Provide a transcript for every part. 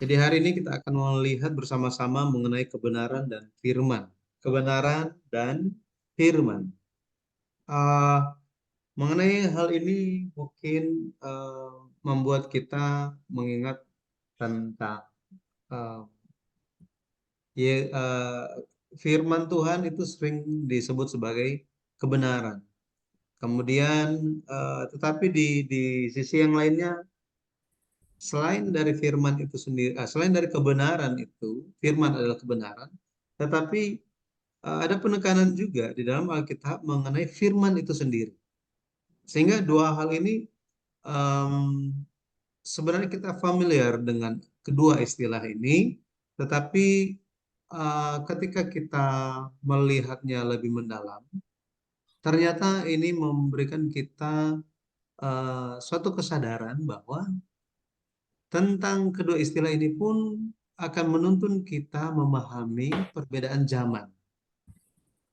Jadi hari ini kita akan melihat bersama-sama mengenai kebenaran dan firman. Kebenaran dan firman. Ah, Mengenai hal ini mungkin membuat kita mengingat tentang eh, firman Tuhan itu sering disebut sebagai kebenaran. Kemudian, tetapi di sisi yang lainnya, selain dari firman itu sendiri, selain dari kebenaran itu, firman adalah kebenaran, tetapi ada penekanan juga di dalam Alkitab mengenai firman itu sendiri. Sehingga dua hal ini em, sebenarnya kita familiar dengan kedua istilah ini, tetapi ketika kita melihatnya lebih mendalam, ternyata ini memberikan kita suatu kesadaran bahwa tentang kedua istilah ini pun akan menuntun kita memahami perbedaan zaman.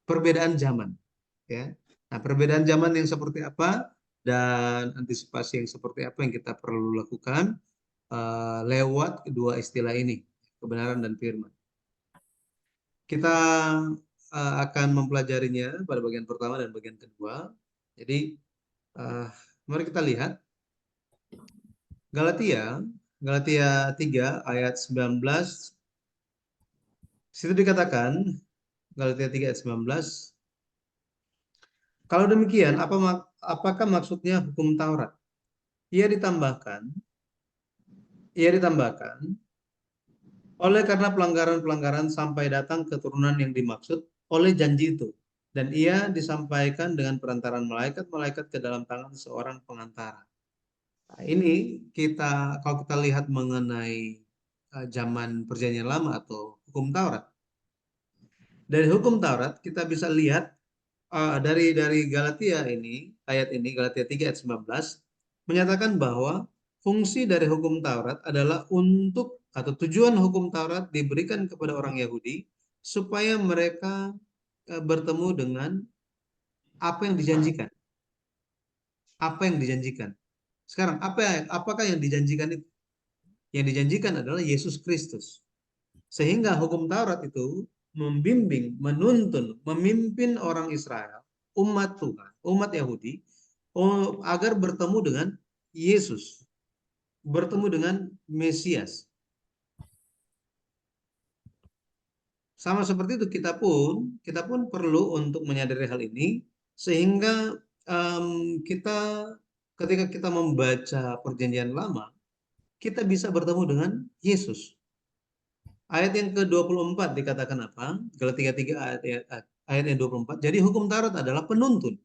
Perbedaan zaman, ya. Nah, perbedaan zaman yang seperti apa dan antisipasi yang seperti apa yang kita perlu lakukan lewat kedua istilah ini, kebenaran dan firman. Kita akan mempelajarinya pada bagian pertama dan bagian kedua. Jadi, eh, mari kita lihat Galatia, Galatia 3 ayat 19. Situ dikatakan, Galatia 3 ayat 19, kalau demikian, apakah maksudnya hukum Taurat? Ia ditambahkan, ia ditambahkan, oleh karena pelanggaran-pelanggaran sampai datang keturunan yang dimaksud oleh janji itu. Dan ia disampaikan dengan perantaran malaikat-malaikat ke dalam tangan seorang pengantara. Nah, ini kalau kita lihat mengenai zaman perjanjian lama atau hukum Taurat. Dari hukum Taurat kita bisa lihat dari Galatia ini, ayat ini, Galatia 3 ayat 19, menyatakan bahwa fungsi dari hukum Taurat adalah untuk atau tujuan hukum Taurat diberikan kepada orang Yahudi supaya mereka bertemu dengan apa yang dijanjikan. Apa yang dijanjikan. Sekarang, apakah yang dijanjikan itu? Yang dijanjikan adalah Yesus Kristus. Sehingga hukum Taurat itu membimbing, menuntun, memimpin orang Israel, umat Tuhan, umat Yahudi, agar bertemu dengan Yesus, bertemu dengan Mesias. Sama seperti itu kita pun perlu untuk menyadari hal ini, sehingga kita ketika kita membaca Perjanjian Lama, kita bisa bertemu dengan Yesus. Ayat yang ke-24 dikatakan apa? Galatia 3 ayat yang 24. Jadi hukum Taurat adalah penuntun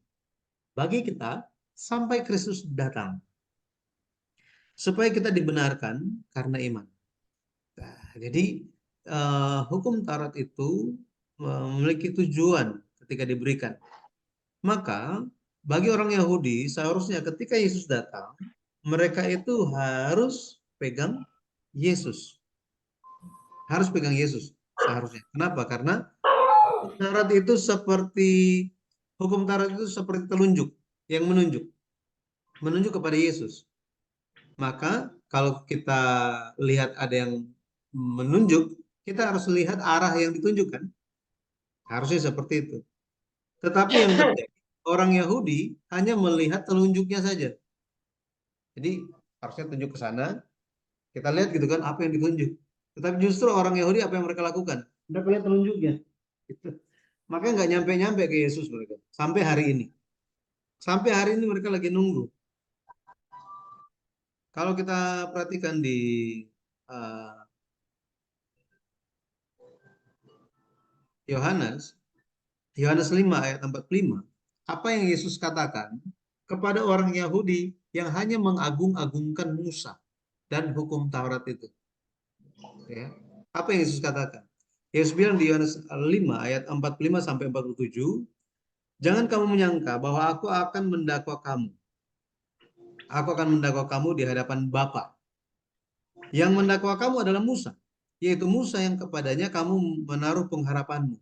bagi kita sampai Kristus datang. Supaya kita dibenarkan karena iman. Nah, jadi hukum Taurat itu memiliki tujuan ketika diberikan. Maka bagi orang Yahudi seharusnya ketika Yesus datang, mereka itu harus pegang Yesus. Harus pegang Yesus seharusnya. Kenapa? Karena hukum Taurat itu seperti telunjuk yang menunjuk kepada Yesus. Maka kalau kita lihat ada yang menunjuk, kita harus lihat arah yang ditunjukkan. Harusnya seperti itu. Tetapi yang terjadi, orang Yahudi hanya melihat telunjuknya saja. Jadi harusnya tunjuk ke sana, kita lihat gitu kan apa yang ditunjuk. Tetapi justru orang Yahudi apa yang mereka lakukan? Mereka lihat telunjuknya. Gitu. Makanya nggak nyampe-nyampe ke Yesus mereka. Sampai hari ini. Sampai hari ini mereka lagi nunggu. Kalau kita perhatikan di uh, Yohanes, Yohanes 5 ayat 45, apa yang Yesus katakan kepada orang Yahudi yang hanya mengagung-agungkan Musa dan hukum Taurat itu. Ya. Apa yang Yesus katakan? Yesus bilang di Yohanes 5 ayat 45 sampai 47, jangan kamu menyangka bahwa aku akan mendakwa kamu. Aku akan mendakwa kamu di hadapan Bapa. Yang mendakwa kamu adalah Musa, yaitu Musa yang kepadanya kamu menaruh pengharapanmu.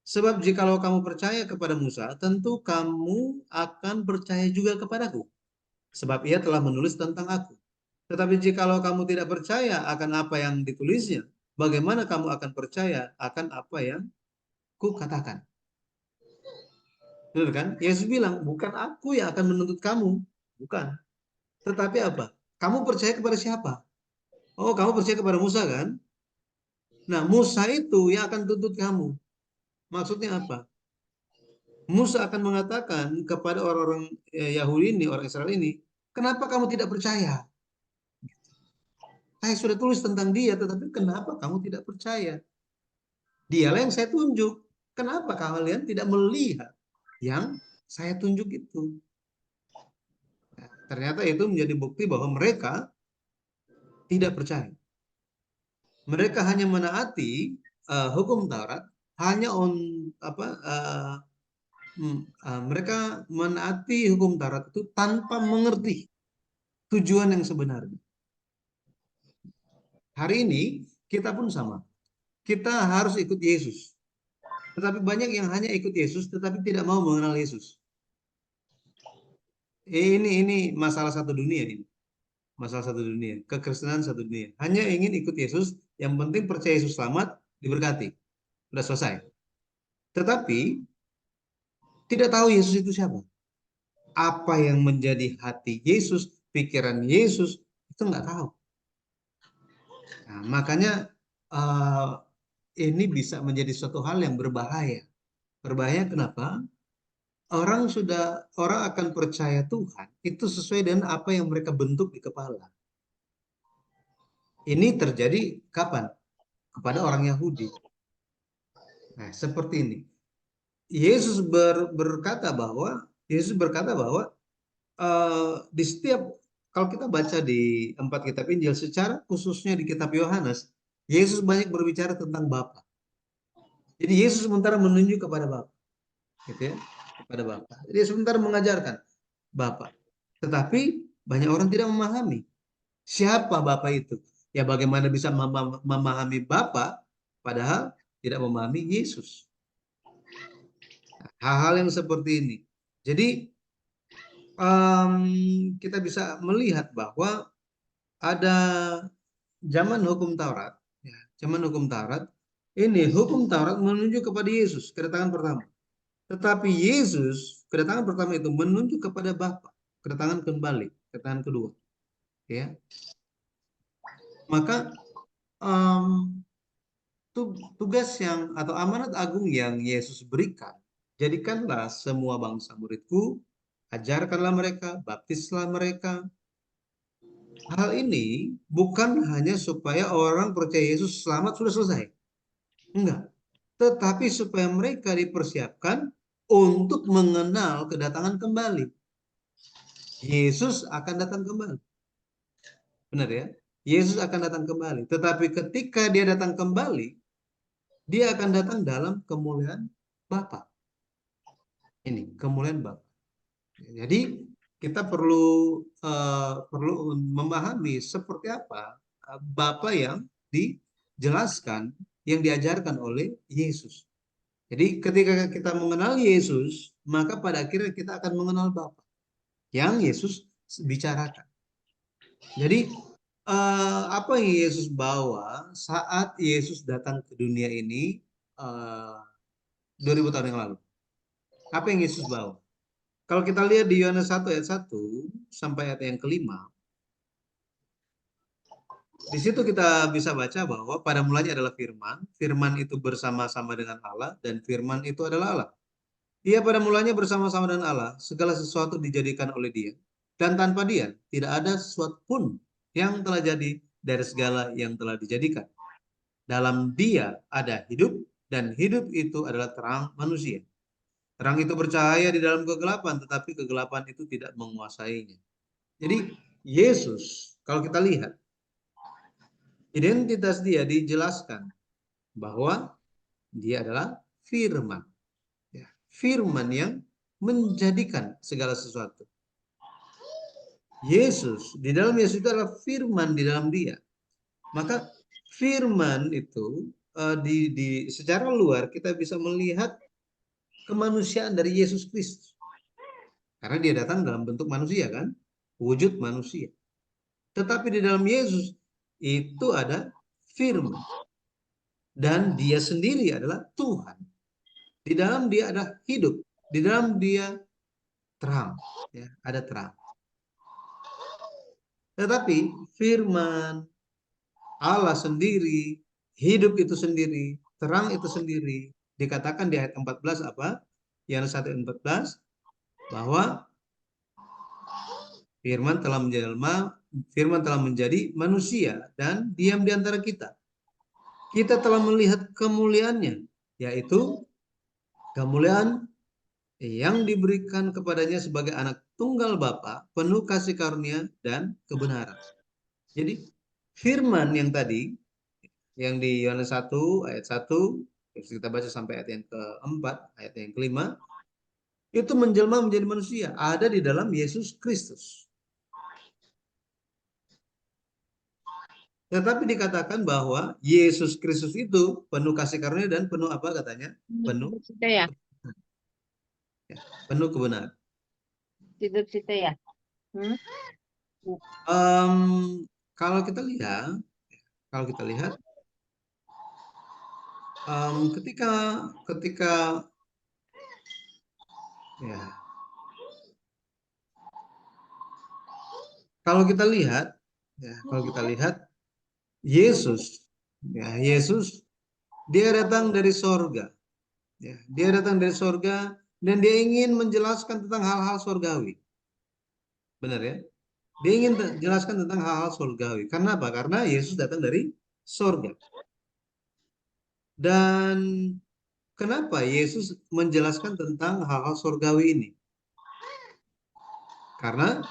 Sebab jikalau kamu percaya kepada Musa, tentu kamu akan percaya juga kepadaku. Sebab ia telah menulis tentang aku. Tetapi jikalau kamu tidak percaya akan apa yang ditulisnya, bagaimana kamu akan percaya akan apa yang kukatakan? Benar kan? Yesus bilang, bukan aku yang akan menuntut kamu. Bukan. Tetapi apa? Kamu percaya kepada siapa? Oh, kamu percaya kepada Musa kan? Nah, Musa itu yang akan tuntut kamu. Maksudnya apa? Musa akan mengatakan kepada orang-orang Yahudi ini, orang Israel ini, kenapa kamu tidak percaya? Saya sudah tulis tentang dia, tetapi kenapa kamu tidak percaya? Dialah yang saya tunjuk. Kenapa kalian tidak melihat yang saya tunjuk itu? Nah, ternyata itu menjadi bukti bahwa mereka tidak percaya. Mereka hanya menaati hukum Taurat, hanya apa mereka menaati hukum Taurat itu tanpa mengerti tujuan yang sebenarnya. Hari ini kita pun sama. Kita harus ikut Yesus. Tetapi banyak yang hanya ikut Yesus tetapi tidak mau mengenal Yesus. Ini masalah satu dunia ini. Masalah satu dunia. Kekristenan satu dunia. Hanya ingin ikut Yesus, yang penting percaya Yesus selamat, diberkati. Sudah selesai. Tetapi tidak tahu Yesus itu siapa. Apa yang menjadi hati Yesus, pikiran Yesus, itu nggak tahu. Nah, makanya uh, ini bisa menjadi suatu hal yang berbahaya. Berbahaya kenapa? Orang akan percaya Tuhan itu sesuai dengan apa yang mereka bentuk di kepala. Ini terjadi kapan? Kepada orang Yahudi. Nah, seperti ini. Yesus berkata bahwa di setiap kalau kita baca di 4 kitab Injil, secara khususnya di kitab Yohanes, Yesus banyak berbicara tentang Bapa. Jadi Yesus sementara menunjuk kepada Bapa, gitu ya, kepada Bapa. Dia sementara mengajarkan Bapa. Tetapi banyak orang tidak memahami siapa Bapa itu. Ya bagaimana bisa memahami Bapa padahal tidak memahami Yesus. Hal-hal yang seperti ini. Jadi kita bisa melihat bahwa ada zaman hukum Taurat, ya, zaman hukum Taurat, ini hukum Taurat menunjuk kepada Yesus, kedatangan pertama. Tetapi Yesus, kedatangan pertama itu menunjuk kepada Bapa, kedatangan kembali, kedatangan kedua. Ya, maka um, tugas yang atau amanat agung yang Yesus berikan, jadikanlah semua bangsa muridku, ajarkanlah mereka, baptislah mereka. Hal ini bukan hanya supaya orang percaya Yesus selamat sudah selesai. Enggak. Tetapi supaya mereka dipersiapkan untuk mengenal kedatangan kembali. Yesus akan datang kembali. Benar ya? Yesus akan datang kembali. Tetapi ketika dia datang kembali, dia akan datang dalam kemuliaan Bapa. Ini kemuliaan Bapa. Jadi kita perlu memahami seperti apa Bapa yang dijelaskan, yang diajarkan oleh Yesus. Jadi ketika kita mengenal Yesus, maka pada akhirnya kita akan mengenal Bapa yang Yesus bicarakan. Jadi apa yang Yesus bawa saat Yesus datang ke dunia ini 2000 tahun yang lalu? Apa yang Yesus bawa? Kalau kita lihat di Yohanes 1 ayat 1 sampai ayat yang kelima, di situ kita bisa baca bahwa pada mulanya adalah firman, firman itu bersama-sama dengan Allah, dan firman itu adalah Allah. Ia pada mulanya bersama-sama dengan Allah, segala sesuatu dijadikan oleh Dia, dan tanpa Dia tidak ada sesuatu pun yang telah jadi dari segala yang telah dijadikan. Dalam Dia ada hidup, dan hidup itu adalah terang manusia. Terang itu bercahaya di dalam kegelapan, tetapi kegelapan itu tidak menguasainya. Jadi Yesus, kalau kita lihat, identitas dia dijelaskan bahwa dia adalah firman. Ya, firman yang menjadikan segala sesuatu. Yesus, di dalam Yesus itu adalah firman di dalam dia. Maka firman itu secara luar kita bisa melihat kemanusiaan dari Yesus Kristus. Karena dia datang dalam bentuk manusia kan, wujud manusia. Tetapi di dalam Yesus itu ada firman. Dan dia sendiri adalah Tuhan. Di dalam dia ada hidup. Di dalam dia terang. Ya, ada terang. Tetapi firman Allah sendiri, hidup itu sendiri, terang itu sendiri. Dikatakan di ayat 14 apa? Yohanes 1:14 bahwa firman telah menjelma, firman telah menjadi manusia dan diam di antara kita. Kita telah melihat kemuliaannya, yaitu kemuliaan yang diberikan kepadanya sebagai anak tunggal Bapa, penuh kasih karunia dan kebenaran. Jadi firman yang tadi, yang di Yohanes 1 ayat 1, terus kita baca sampai ayat yang keempat, ayat yang kelima, itu menjelma menjadi manusia, ada di dalam Yesus Kristus. Tetapi dikatakan bahwa Yesus Kristus itu penuh kasih karunia dan penuh apa katanya? Penuh Situ ya. ya, penuh kebenaran. Situ ya. Um, kalau kita lihat, kalau kita lihat, ketika ya, kalau kita lihat, ya, kalau kita lihat Yesus, ya, Yesus dia datang dari sorga, ya, dia datang dari sorga dan dia ingin menjelaskan tentang hal-hal sorgawi, benar ya? Dia ingin jelaskan tentang hal-hal sorgawi. Karena apa? Karena Yesus datang dari sorga. Dan kenapa Yesus menjelaskan tentang hal-hal sorgawi ini? Karena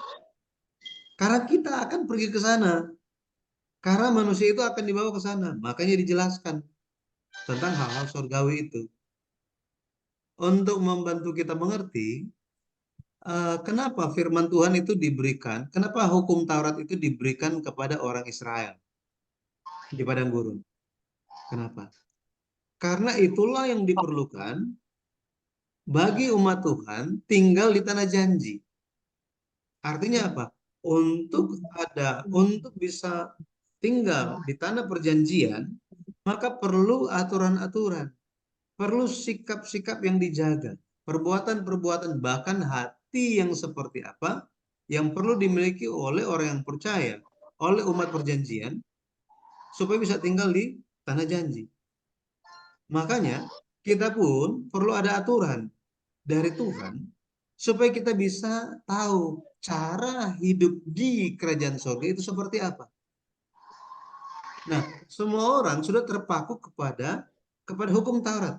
kita akan pergi ke sana. Karena manusia itu akan dibawa ke sana. Makanya dijelaskan tentang hal-hal sorgawi itu. Untuk membantu kita mengerti, kenapa firman Tuhan itu diberikan, kenapa hukum Taurat itu diberikan kepada orang Israel di padang gurun. Kenapa? Karena itulah yang diperlukan bagi umat Tuhan tinggal di tanah janji. Artinya apa? Untuk bisa tinggal di tanah perjanjian, maka perlu aturan-aturan, perlu sikap-sikap yang dijaga, perbuatan-perbuatan, bahkan hati yang seperti apa yang perlu dimiliki oleh orang yang percaya, oleh umat perjanjian, supaya bisa tinggal di tanah janji. Makanya kita pun perlu ada aturan dari Tuhan supaya kita bisa tahu cara hidup di kerajaan surga itu seperti apa. Nah, semua orang sudah terpaku kepada hukum Taurat.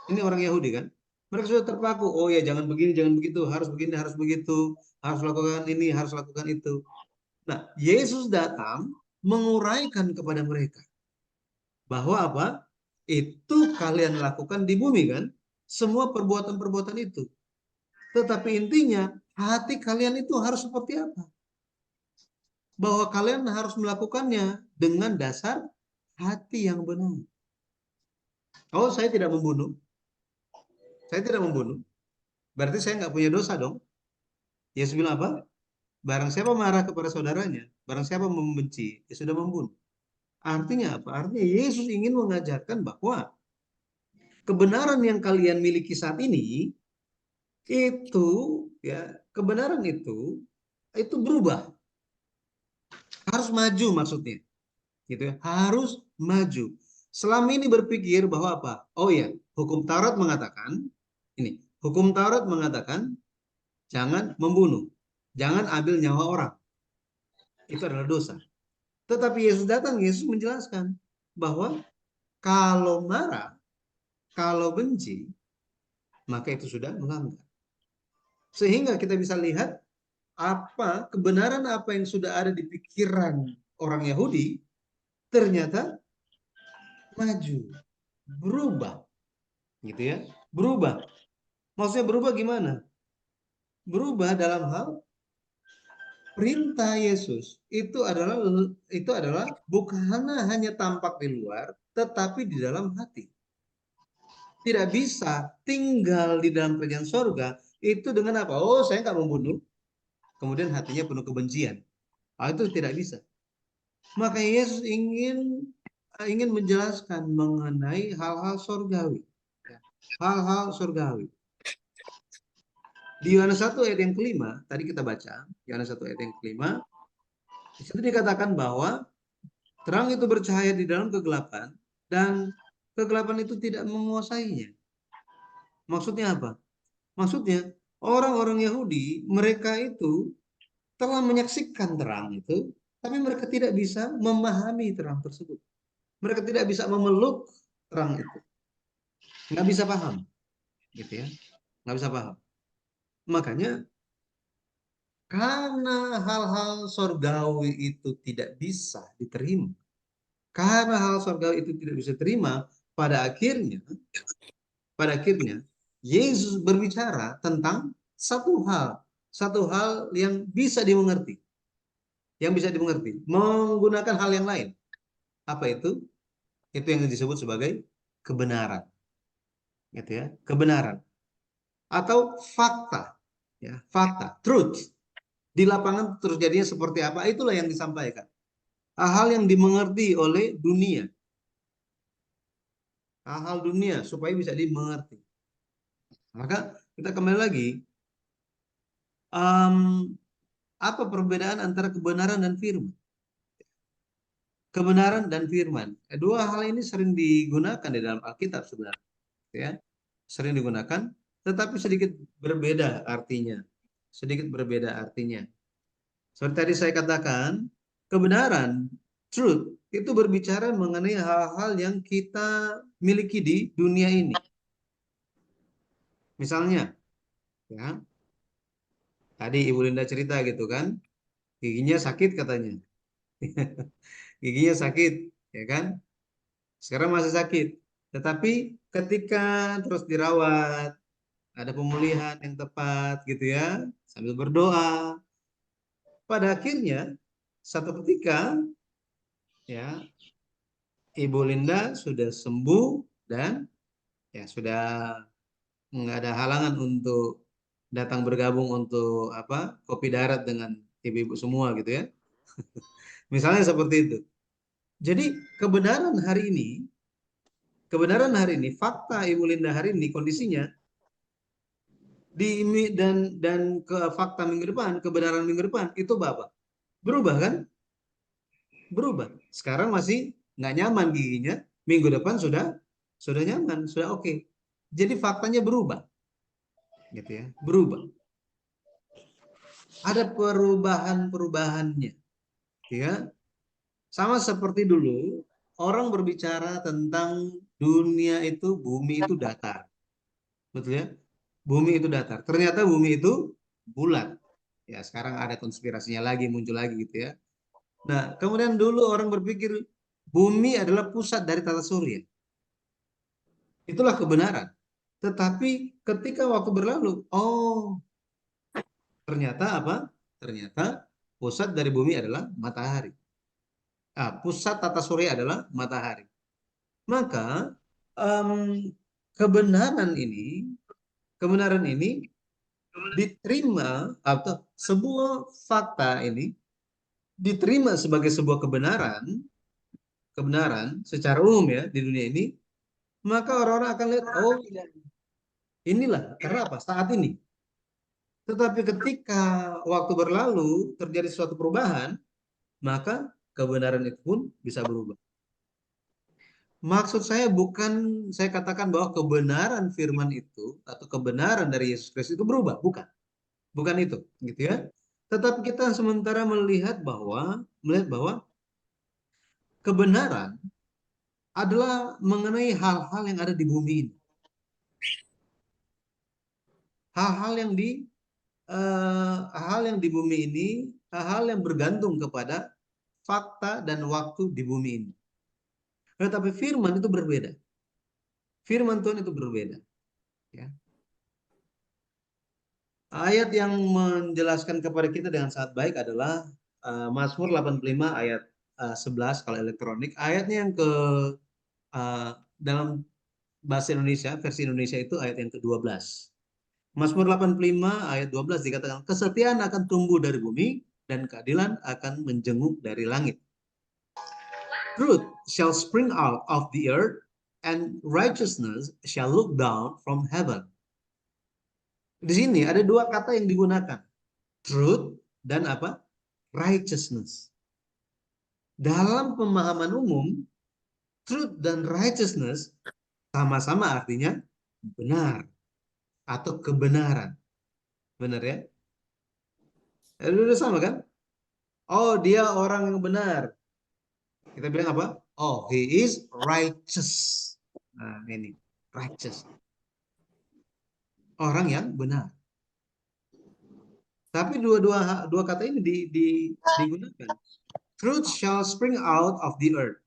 Ini orang Yahudi kan? Mereka sudah terpaku. Oh ya, jangan begini, jangan begitu, harus begini, harus begitu, harus lakukan ini, harus lakukan itu. Nah, Yesus datang menguraikan kepada mereka bahwa apa? Itu kalian lakukan di bumi kan? Semua perbuatan-perbuatan itu. Tetapi intinya, hati kalian itu harus seperti apa? Bahwa kalian harus melakukannya dengan dasar hati yang benar. Oh, saya tidak membunuh. Saya tidak membunuh. Berarti saya nggak punya dosa dong. Yesus bilang apa? Barang siapa marah kepada saudaranya, barang siapa membenci, ya sudah membunuh. Artinya apa? Artinya Yesus ingin mengajarkan bahwa kebenaran yang kalian miliki saat ini itu ya, kebenaran itu berubah. Harus maju maksudnya. Gitu ya. Harus maju. Selama ini berpikir bahwa apa? Oh ya, hukum Taurat mengatakan ini. Hukum Taurat mengatakan jangan membunuh, jangan ambil nyawa orang. Itu adalah dosa. Tetapi Yesus datang, Yesus menjelaskan bahwa kalau marah, kalau benci, maka itu sudah melanggar. Sehingga kita bisa lihat kebenaran apa yang sudah ada di pikiran orang Yahudi ternyata maju, berubah, gitu ya, berubah. Maksudnya berubah gimana? Berubah dalam hal perintah Yesus itu adalah bukan hanya tampak di luar, tetapi di dalam hati. Tidak bisa tinggal di dalam kerajaan sorga itu dengan apa? Oh, saya nggak membunuh. Kemudian hatinya penuh kebencian. Itu tidak bisa. Maka Yesus ingin menjelaskan mengenai hal-hal surgawi. Hal-hal surgawi. Di Yohanes 1 ayat yang kelima, tadi kita baca, Yohanes 1 ayat yang kelima, di situ dikatakan bahwa terang itu bercahaya di dalam kegelapan, dan kegelapan itu tidak menguasainya. Maksudnya apa? Maksudnya, orang-orang Yahudi, mereka itu telah menyaksikan terang itu, tapi mereka tidak bisa memahami terang tersebut. Mereka tidak bisa memeluk terang itu. Nggak bisa paham. Gitu ya. Nggak bisa paham. Makanya, karena hal-hal surgawi itu tidak bisa diterima, karena hal surgawi itu tidak bisa diterima, pada akhirnya Yesus berbicara tentang satu hal yang bisa dimengerti, menggunakan hal yang lain. Apa itu? Itu yang disebut sebagai kebenaran, gitu ya, kebenaran atau fakta, ya, fakta, truth. Di lapangan terjadinya seperti apa? Itulah yang disampaikan. Hal-hal yang dimengerti oleh dunia, hal-hal dunia supaya bisa dimengerti. Maka kita kembali lagi, apa perbedaan antara kebenaran dan firman? Kebenaran dan firman. Dua hal ini sering digunakan di dalam Alkitab sebenarnya, ya. Sering digunakan, tetapi sedikit berbeda artinya. Sedikit berbeda artinya. Seperti tadi saya katakan, kebenaran, truth, itu berbicara mengenai hal-hal yang kita miliki di dunia ini. Misalnya, ya, tadi Ibu Linda cerita gitu kan, giginya sakit katanya. Giginya sakit, ya kan? Sekarang masih sakit. Tetapi ketika terus dirawat, ada pemulihan yang tepat gitu ya, sambil berdoa, pada akhirnya satu ketika ya Ibu Linda sudah sembuh dan ya sudah nggak ada halangan untuk datang bergabung untuk apa kopi darat dengan ibu-ibu semua gitu ya. Misalnya seperti itu. Jadi kebenaran hari ini, fakta Ibu Linda hari ini kondisinya dan ke fakta minggu depan, kebenaran minggu depan itu apa? Berubah kan? Berubah. Sekarang masih nggak nyaman giginya, minggu depan sudah nyaman, sudah oke. Jadi faktanya berubah, gitu ya, berubah. Ada perubahan-perubahannya, ya. Sama seperti dulu orang berbicara tentang dunia itu, bumi itu datar, betul ya? Bumi itu datar. Ternyata bumi itu bulat. Ya, sekarang ada konspirasinya lagi muncul lagi gitu ya. Nah, kemudian dulu orang berpikir bumi adalah pusat dari tata surya. Itulah kebenaran. Tetapi ketika waktu berlalu, oh, ternyata apa? Ternyata pusat dari bumi adalah matahari. Pusat tata surya adalah matahari. Maka em, kebenaran ini, kebenaran ini diterima atau sebuah fakta ini diterima sebagai sebuah kebenaran, kebenaran secara umum ya di dunia ini, maka orang-orang akan lihat, oh inilah karena apa? Saat ini. Tetapi ketika waktu berlalu terjadi suatu perubahan, maka kebenaran itu pun bisa berubah. Maksud saya bukan saya katakan bahwa kebenaran firman itu atau kebenaran dari Yesus Kristus itu berubah, bukan. Bukan itu, gitu ya. Tetapi kita sementara melihat bahwa kebenaran adalah mengenai hal-hal yang ada di bumi ini. Hal-hal yang di hal yang di bumi ini, hal yang bergantung kepada fakta dan waktu di bumi ini. Tetapi firman itu berbeda. Firman Tuhan itu berbeda. Ya. Ayat yang menjelaskan kepada kita dengan sangat baik adalah Mazmur 85 ayat 11 kalau elektronik. Ayatnya yang dalam bahasa Indonesia, versi Indonesia itu ayat yang ke-12. Mazmur 85 ayat 12 dikatakan, kesetiaan akan tumbuh dari bumi dan keadilan akan menjenguk dari langit. Truth shall spring out of the earth, and righteousness shall look down from heaven. Di sini ada dua kata yang digunakan. Truth dan apa? Righteousness. Dalam pemahaman umum, truth dan righteousness sama-sama artinya benar atau kebenaran. Benar ya? Udah sama kan? Oh, dia orang yang benar. Kita bilang apa? Oh, he is righteous. Nah, ini righteous. Orang yang benar. Tapi dua kata ini digunakan. Truth shall spring out of the earth.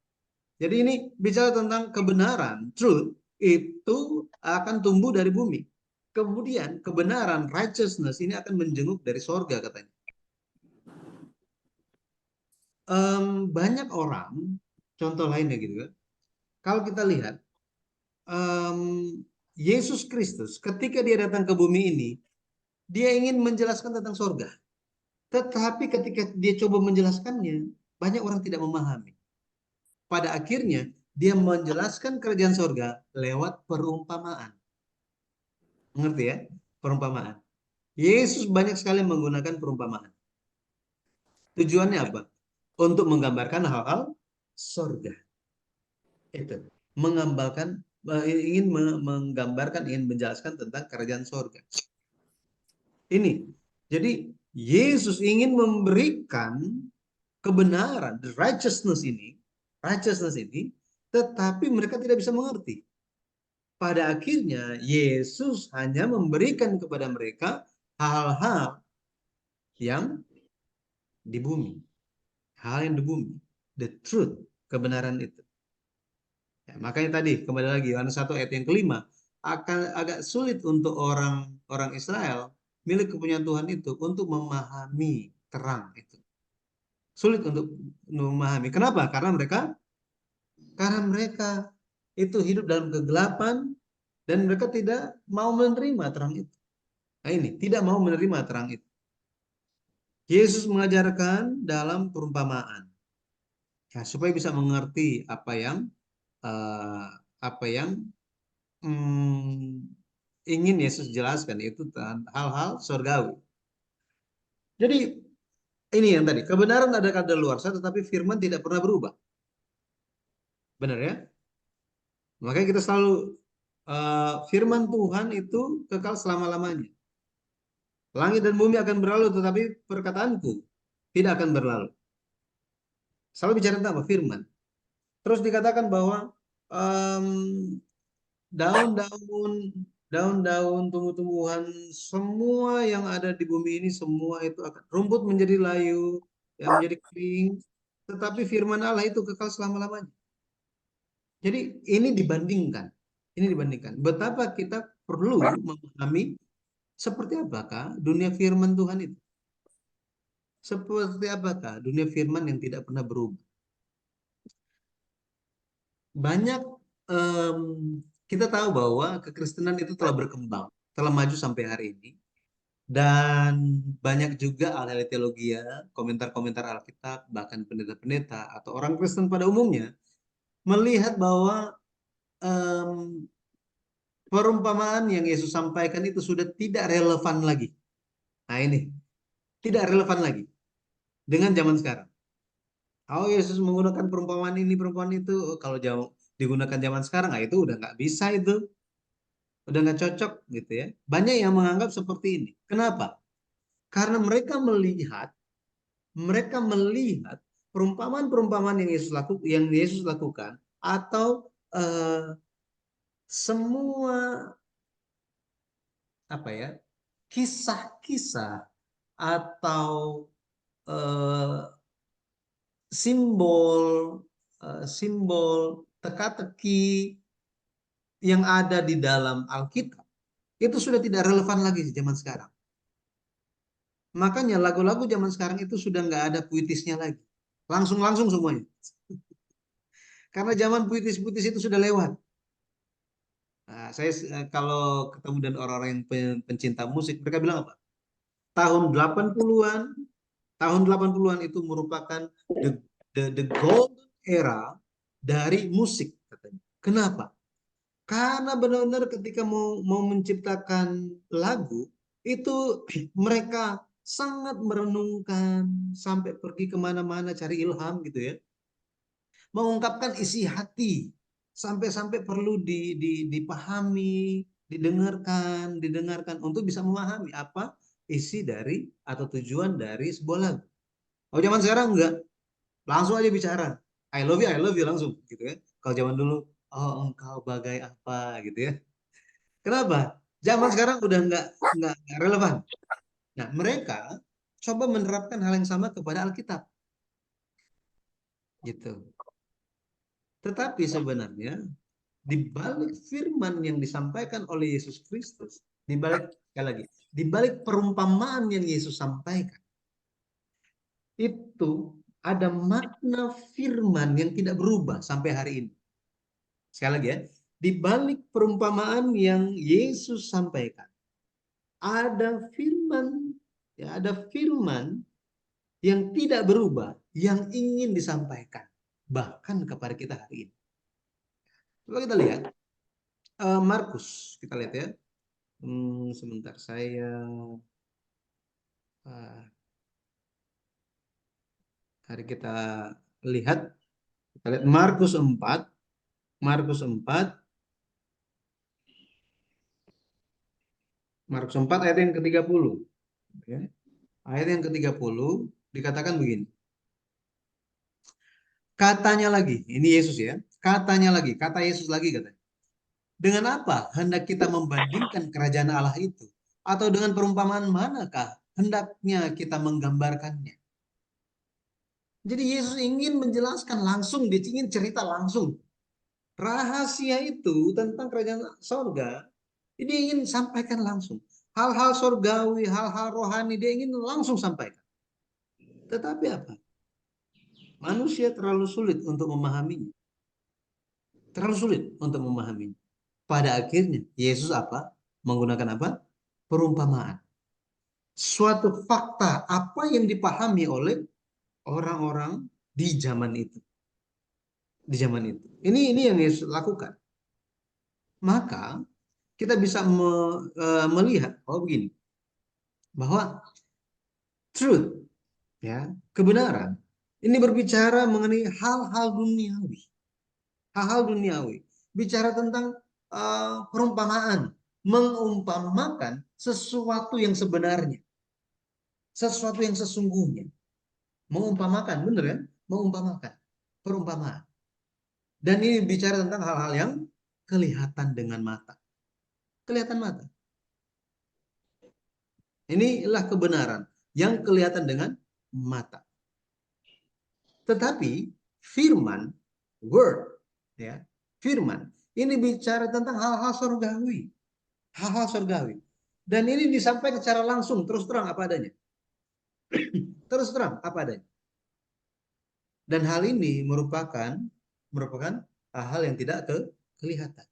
Jadi ini bicara tentang kebenaran. Truth itu akan tumbuh dari bumi. Kemudian kebenaran, righteousness ini akan menjenguk dari sorga katanya. Banyak orang, contoh lainnya gitu kan. Kalau kita lihat, Yesus Kristus ketika dia datang ke bumi ini, dia ingin menjelaskan tentang sorga. Tetapi ketika dia coba menjelaskannya, banyak orang tidak memahami. Pada akhirnya, dia menjelaskan kerajaan sorga lewat perumpamaan. Mengerti ya? Perumpamaan. Yesus banyak sekali menggunakan perumpamaan. Tujuannya apa? Untuk menggambarkan hal-hal sorga. Itu. Ingin menggambarkan, ingin menjelaskan tentang kerajaan sorga. Ini. Jadi, Yesus ingin memberikan kebenaran, the righteousness ini, tetapi mereka tidak bisa mengerti. Pada akhirnya, Yesus hanya memberikan kepada mereka hal-hal yang di bumi. Hal yang di bumi. The truth, kebenaran itu. Ya, makanya tadi, kembali lagi, Yohanes 1 ayat yang kelima, akan agak sulit untuk orang Israel, milik kepunyaan Tuhan itu, untuk memahami terang itu. Sulit untuk memahami. Kenapa? Karena mereka itu hidup dalam kegelapan, dan mereka tidak mau menerima terang itu. Nah ini, tidak mau menerima terang itu. Yesus mengajarkan dalam perumpamaan, ya, supaya bisa mengerti apa yang ingin Yesus jelaskan, itu hal-hal surgawi. Jadi ini yang tadi, kebenaran ada kadaluarsa, tetapi firman tidak pernah berubah. Benar ya? Makanya kita selalu firman Tuhan itu kekal selama-lamanya. Langit dan bumi akan berlalu, tetapi perkataanku tidak akan berlalu. Selalu bicara tentang apa? Firman. Terus dikatakan bahwa daun-daun, tumbuh-tumbuhan, semua yang ada di bumi ini, semua itu akan rumput menjadi layu, yang menjadi kering, tetapi firman Allah itu kekal selama-lamanya. Jadi ini dibandingkan. Betapa kita perlu memahami seperti apakah dunia firman Tuhan itu. Seperti apakah dunia firman yang tidak pernah berubah. Banyak kita tahu bahwa kekristenan itu telah berkembang, telah maju sampai hari ini. Dan banyak juga ahli teologi, komentar-komentar Alkitab, bahkan pendeta-pendeta atau orang Kristen pada umumnya melihat bahwa perumpamaan yang Yesus sampaikan itu sudah tidak relevan lagi. Nah ini, tidak relevan lagi dengan zaman sekarang. Oh, Yesus menggunakan perumpamaan ini, perumpamaan itu, kalau digunakan zaman sekarang, nah itu udah nggak bisa itu. Udah nggak cocok gitu ya. Banyak yang menganggap seperti ini. Kenapa? Karena mereka melihat perumpamaan-perumpamaan yang Yesus lakukan, atau semua apa ya, kisah-kisah atau simbol teka-teki yang ada di dalam Alkitab itu sudah tidak relevan lagi di zaman sekarang. Makanya lagu-lagu zaman sekarang itu sudah nggak ada puitisnya lagi. Langsung semuanya. Karena zaman puitis-puitis itu sudah lewat. Nah, saya kalau ketemu dengan orang-orang yang pencinta musik, mereka bilang apa? Tahun 80-an Tahun 80-an itu merupakan the golden era dari musik katanya. Kenapa? Karena benar-benar ketika mau menciptakan lagu itu mereka sangat merenungkan sampai pergi kemana-mana cari ilham gitu ya, mengungkapkan isi hati sampai-sampai perlu dipahami, didengarkan untuk bisa memahami apa isi dari atau tujuan dari sebuah lagu. Oh zaman sekarang enggak, langsung aja bicara, I love you langsung gitu ya. Kalau zaman dulu, oh engkau bagai apa gitu ya. Kenapa? Zaman sekarang udah nggak relevan. Nah, mereka coba menerapkan hal yang sama kepada Alkitab, gitu. Tetapi sebenarnya di balik firman yang disampaikan oleh Yesus Kristus, di balik sekali lagi, di balik perumpamaan yang Yesus sampaikan, itu ada makna firman yang tidak berubah sampai hari ini. Sekali lagi ya, di balik perumpamaan yang Yesus sampaikan, ada firman, ya ada firman yang tidak berubah, yang ingin disampaikan bahkan kepada kita hari ini. Coba kita lihat Markus, kita lihat ya. Sebentar saya uh, hari kita lihat Markus 4, Markus 4 ayat yang ke-30 ya. Ayat yang ke-30 dikatakan begini. Katanya lagi, ini Yesus ya. Katanya lagi, kata Yesus lagi katanya. Dengan apa hendak kita membandingkan kerajaan Allah itu? Atau dengan perumpamaan manakah hendaknya kita menggambarkannya? Jadi Yesus ingin menjelaskan langsung, dia ingin cerita langsung. Rahasia itu tentang kerajaan sorga, dia ingin sampaikan langsung. Hal-hal sorgawi, hal-hal rohani, dia ingin langsung sampaikan. Tetapi apa? Manusia terlalu sulit untuk memahaminya. Terlalu sulit untuk memahaminya. Pada akhirnya, Yesus apa? Menggunakan apa? Perumpamaan. Suatu fakta apa yang dipahami oleh orang-orang di zaman itu. Di zaman itu. Ini yang Yesus lakukan. Maka kita bisa melihat begini, bahwa truth ya, kebenaran ini berbicara mengenai hal-hal duniawi. Hal-hal duniawi. Bicara tentang perumpamaan, mengumpamakan sesuatu yang sebenarnya, sesuatu yang sesungguhnya. Mengumpamakan, bener kan? Mengumpamakan, perumpamaan. Dan ini bicara tentang hal-hal yang kelihatan dengan mata. Kelihatan mata. Inilah kebenaran yang kelihatan dengan mata. Tetapi firman, word, ya, firman, ini bicara tentang hal-hal surgawi. Hal-hal surgawi. Dan ini disampaikan secara langsung, terus terang apa adanya. Terus terang apa adanya. Dan hal ini merupakan hal-hal yang tidak kelihatan.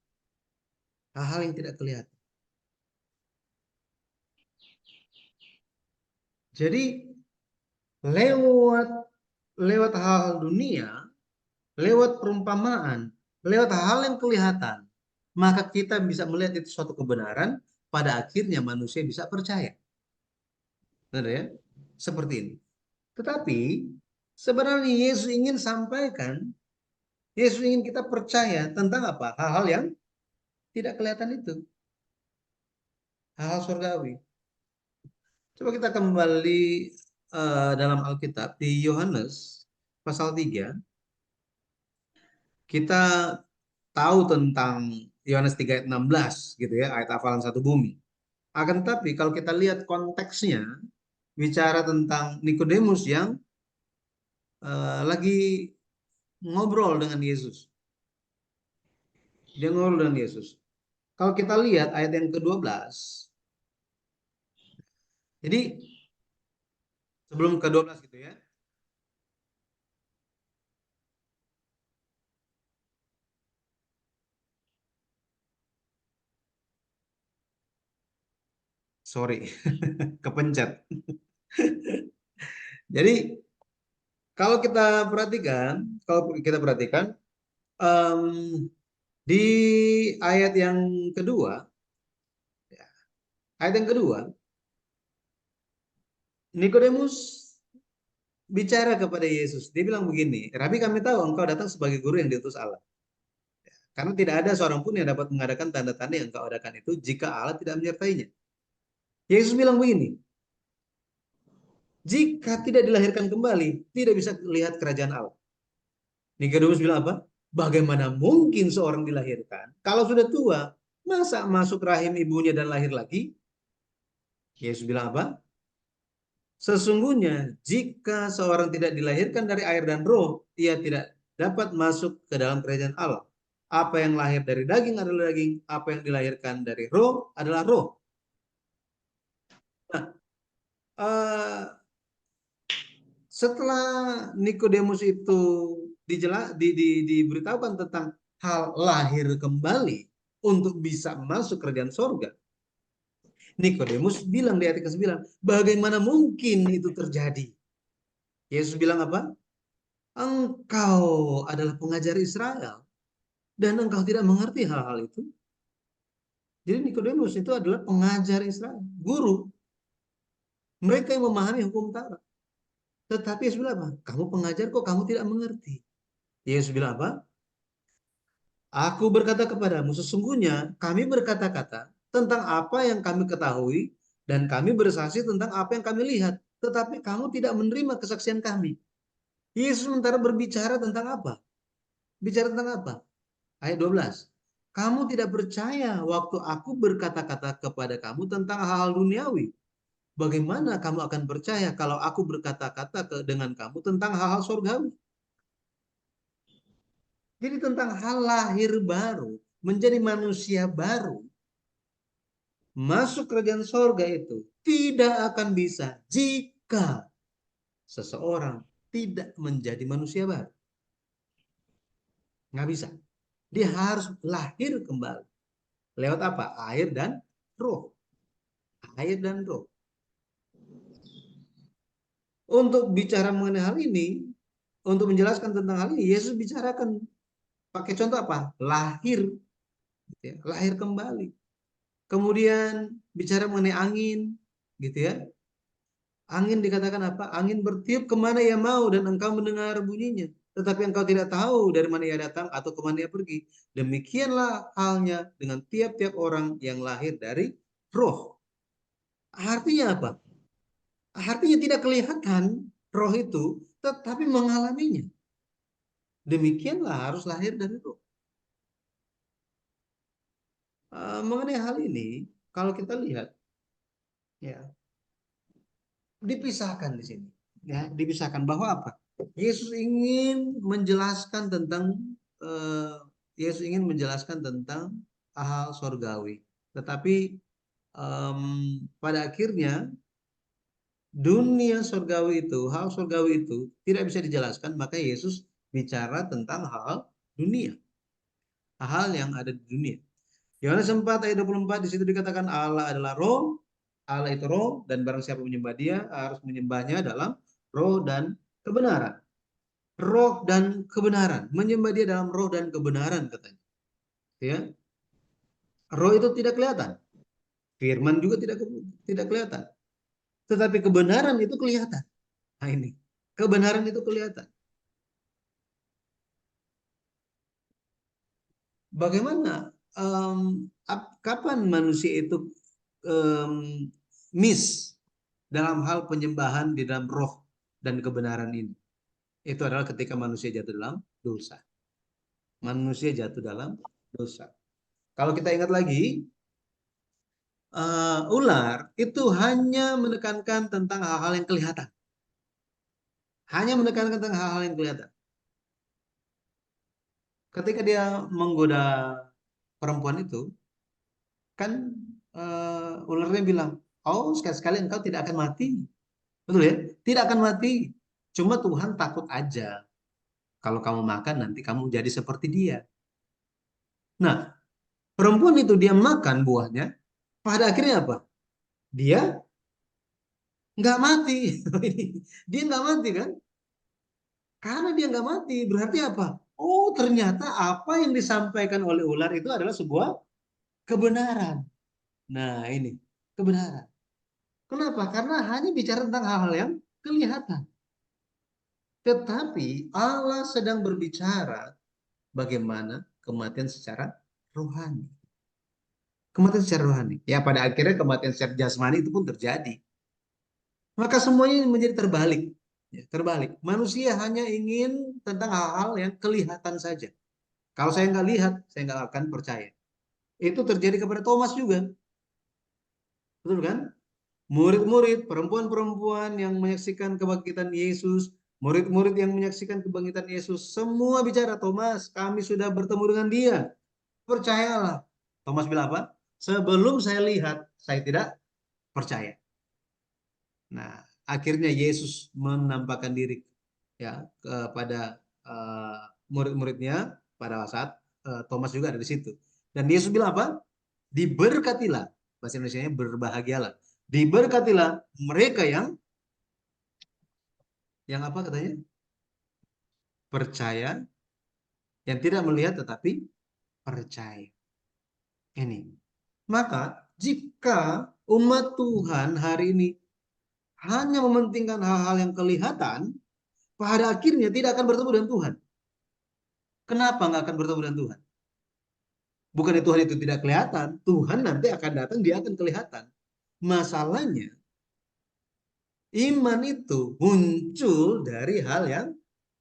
Hal-hal yang tidak kelihatan. Jadi lewat lewat hal dunia, lewat perumpamaan, lewat hal yang kelihatan, maka kita bisa melihat itu suatu kebenaran, pada akhirnya manusia bisa percaya. Benar ya? Seperti ini. Tetapi sebenarnya Yesus ingin sampaikan, Yesus ingin kita percaya tentang apa? Hal-hal yang tidak kelihatan itu. Hal-hal surgawi. Coba kita kembali dalam Alkitab di Yohanes pasal 3. Kita tahu tentang Yohanes 3 ayat 16 gitu ya, ayat hafalan satu bumi. Akan tetapi kalau kita lihat konteksnya, bicara tentang Nikodemus yang lagi ngobrol dengan Yesus. Dia ngobrol dengan Yesus. Kalau kita lihat ayat yang ke-12, jadi sebelum ke-12 gitu ya. Sorry, kepencet. Jadi kalau kita perhatikan em, di ayat yang kedua, ayat yang kedua, Nikodemus bicara kepada Yesus. Dia bilang begini, Rabi, kami tahu engkau datang sebagai guru yang diutus Allah. Karena tidak ada seorang pun yang dapat mengadakan tanda-tanda yang engkau adakan itu jika Allah tidak menyertainya. Yesus bilang begini, jika tidak dilahirkan kembali, tidak bisa lihat kerajaan Allah. Nikodemus bilang apa? Bagaimana mungkin seorang dilahirkan kalau sudah tua? Masa masuk rahim ibunya dan lahir lagi? Yesus bilang apa? Sesungguhnya jika seorang tidak dilahirkan dari air dan roh, ia tidak dapat masuk ke dalam kerajaan Allah. Apa yang lahir dari daging adalah daging, apa yang dilahirkan dari roh adalah roh. Nah, setelah Nikodemus itu diberitahukan tentang hal lahir kembali untuk bisa masuk kerajaan sorga, Nikodemus bilang di ayat ke-9, bagaimana mungkin itu terjadi? Yesus bilang apa? Engkau adalah pengajar Israel dan engkau tidak mengerti hal-hal itu. Jadi Nikodemus itu adalah pengajar Israel, guru. Mereka yang memahami hukum Taurat. Tetapi Yesus bilang apa? Kamu pengajar kok kamu tidak mengerti. Yesus bilang apa? Aku berkata kepadamu, sesungguhnya kami berkata-kata tentang apa yang kami ketahui dan kami bersaksi tentang apa yang kami lihat. Tetapi kamu tidak menerima kesaksian kami. Yesus sementara berbicara tentang apa? Bicara tentang apa? Ayat 12. Kamu tidak percaya waktu aku berkata-kata kepada kamu tentang hal-hal duniawi. Bagaimana kamu akan percaya kalau aku berkata-kata dengan kamu tentang hal-hal surgawi? Jadi tentang hal lahir baru, menjadi manusia baru, masuk kerajaan sorga itu tidak akan bisa jika seseorang tidak menjadi manusia baru. Nggak bisa. Dia harus lahir kembali. Lewat apa? Air dan roh. Air dan roh. Untuk bicara mengenai hal ini, untuk menjelaskan tentang hal ini, Yesus bicarakan pakai contoh apa? Lahir, gitu ya, lahir kembali. Kemudian bicara mengenai angin, gitu ya. Angin dikatakan apa? Angin bertiup kemana ia mau dan engkau mendengar bunyinya. Tetapi engkau tidak tahu dari mana ia datang atau kemana ia pergi. Demikianlah halnya dengan tiap-tiap orang yang lahir dari roh. Artinya apa? Artinya tidak kelihatan roh itu, tetapi mengalaminya. Demikianlah harus lahir dari roh. Mengenai hal ini, kalau kita lihat, ya dipisahkan di sini, ya dipisahkan bahwa apa? Yesus ingin menjelaskan tentang eh, Yesus ingin menjelaskan tentang hal sorgawi, tetapi pada akhirnya dunia sorgawi itu, hal sorgawi itu tidak bisa dijelaskan, maka Yesus bicara tentang hal dunia, hal yang ada di dunia. Yohanes 4 ayat 24 di situ dikatakan Allah adalah roh, Allah itu roh dan barang siapa menyembah dia harus menyembahnya dalam roh dan kebenaran. Roh dan kebenaran, menyembah dia dalam roh dan kebenaran katanya. Ya. Roh itu tidak kelihatan. Firman juga tidak kelihatan. Tetapi kebenaran itu kelihatan. Nah ini, kebenaran itu kelihatan. Bagaimana kapan manusia itu um, miss dalam hal penyembahan di dalam roh dan kebenaran ini? Itu adalah ketika manusia jatuh dalam dosa. Manusia jatuh dalam dosa. Kalau kita ingat lagi, ular itu hanya menekankan tentang hal-hal yang kelihatan. Hanya menekankan tentang hal-hal yang kelihatan. Ketika dia menggoda perempuan itu, kan ularnya bilang, oh sekali-sekali engkau tidak akan mati. Betul ya? Tidak akan mati. Cuma Tuhan takut aja. Kalau kamu makan nanti kamu jadi seperti dia. Nah, perempuan itu dia makan buahnya. Pada akhirnya apa? Dia nggak mati. Dia nggak mati kan? Karena dia nggak mati, berarti apa? Oh, ternyata apa yang disampaikan oleh ular itu adalah sebuah kebenaran. Nah, ini kebenaran. Kenapa? Karena hanya bicara tentang hal-hal yang kelihatan. Tetapi Allah sedang berbicara bagaimana kematian secara rohani. Kematian secara rohani. Ya, pada akhirnya kematian secara jasmani itu pun terjadi. Maka semuanya menjadi terbalik. Ya, terbalik. Manusia hanya ingin tentang hal-hal yang kelihatan saja. Kalau saya nggak lihat, saya nggak akan percaya. Itu terjadi kepada Thomas juga. Betul kan? Murid-murid, perempuan-perempuan yang menyaksikan kebangkitan Yesus, murid-murid yang menyaksikan kebangkitan Yesus, semua bicara, Thomas, kami sudah bertemu dengan dia. Percayalah. Thomas bilang apa? Sebelum saya lihat, saya tidak percaya. Nah, akhirnya Yesus menampakkan diri ya kepada murid-muridnya pada saat Thomas juga ada di situ. Dan Yesus bilang apa? Diberkatilah, bahasa Indonesianya berbahagialah. Diberkatilah mereka yang apa katanya? Percaya, yang tidak melihat tetapi percaya. Ini. Maka jika umat Tuhan hari ini hanya mementingkan hal-hal yang kelihatan, pada akhirnya tidak akan bertemu dengan Tuhan. Kenapa nggak akan bertemu dengan Tuhan? Bukannya Tuhan itu tidak kelihatan, Tuhan nanti akan datang, dia akan kelihatan. Masalahnya, iman itu muncul dari hal yang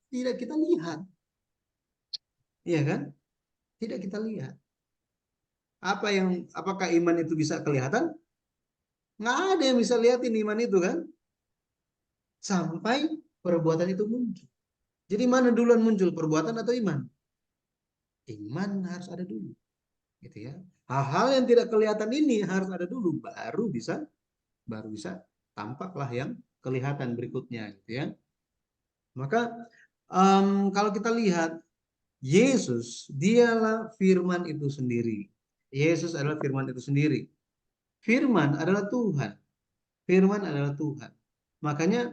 tidak kita lihat. Iya kan? Tidak kita lihat. Apakah iman itu bisa kelihatan? Nggak ada yang bisa lihatin iman itu kan? Sampai perbuatan itu muncul. Jadi mana duluan muncul, perbuatan atau iman? Iman harus ada dulu, gitu ya. Hal-hal yang tidak kelihatan ini harus ada dulu, baru bisa tampaklah yang kelihatan berikutnya, gitu ya. Maka kalau kita lihat Yesus, dialah firman itu sendiri. Yesus adalah firman itu sendiri. Firman adalah Tuhan. Firman adalah Tuhan. Makanya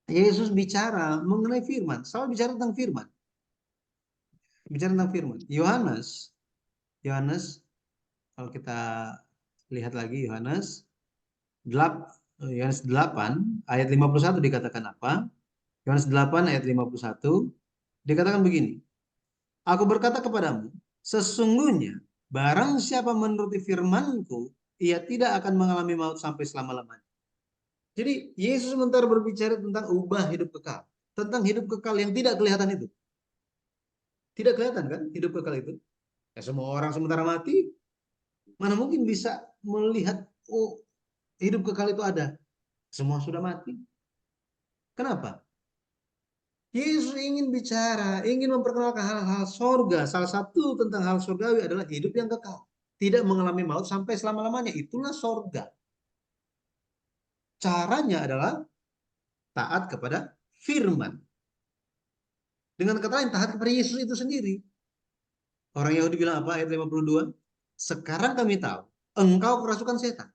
Yesus bicara mengenai firman, selalu bicara tentang firman. Bicara tentang firman. Yohanes, kalau kita lihat lagi Yohanes 8 ayat 51 dikatakan apa? Yohanes 8 ayat 51 dikatakan begini. Aku berkata kepadamu, sesungguhnya barang siapa menuruti firmanku, ia tidak akan mengalami maut sampai selama-lamanya. Jadi Yesus sementara berbicara tentang ubah hidup kekal. Tentang hidup kekal yang tidak kelihatan itu. Tidak kelihatan kan hidup kekal itu? Ya, semua orang sementara mati, mana mungkin bisa melihat, oh hidup kekal itu ada. Semua sudah mati. Kenapa? Yesus ingin bicara, ingin memperkenalkan hal-hal sorga. Salah satu tentang hal surgawi adalah hidup yang kekal. Tidak mengalami maut sampai selama-lamanya. Itulah sorga. Caranya adalah taat kepada firman. Dengan kata lain, taat kepada Yesus itu sendiri. Orang Yahudi bilang apa? Ayat 52. Sekarang kami tahu, engkau kerasukan setan.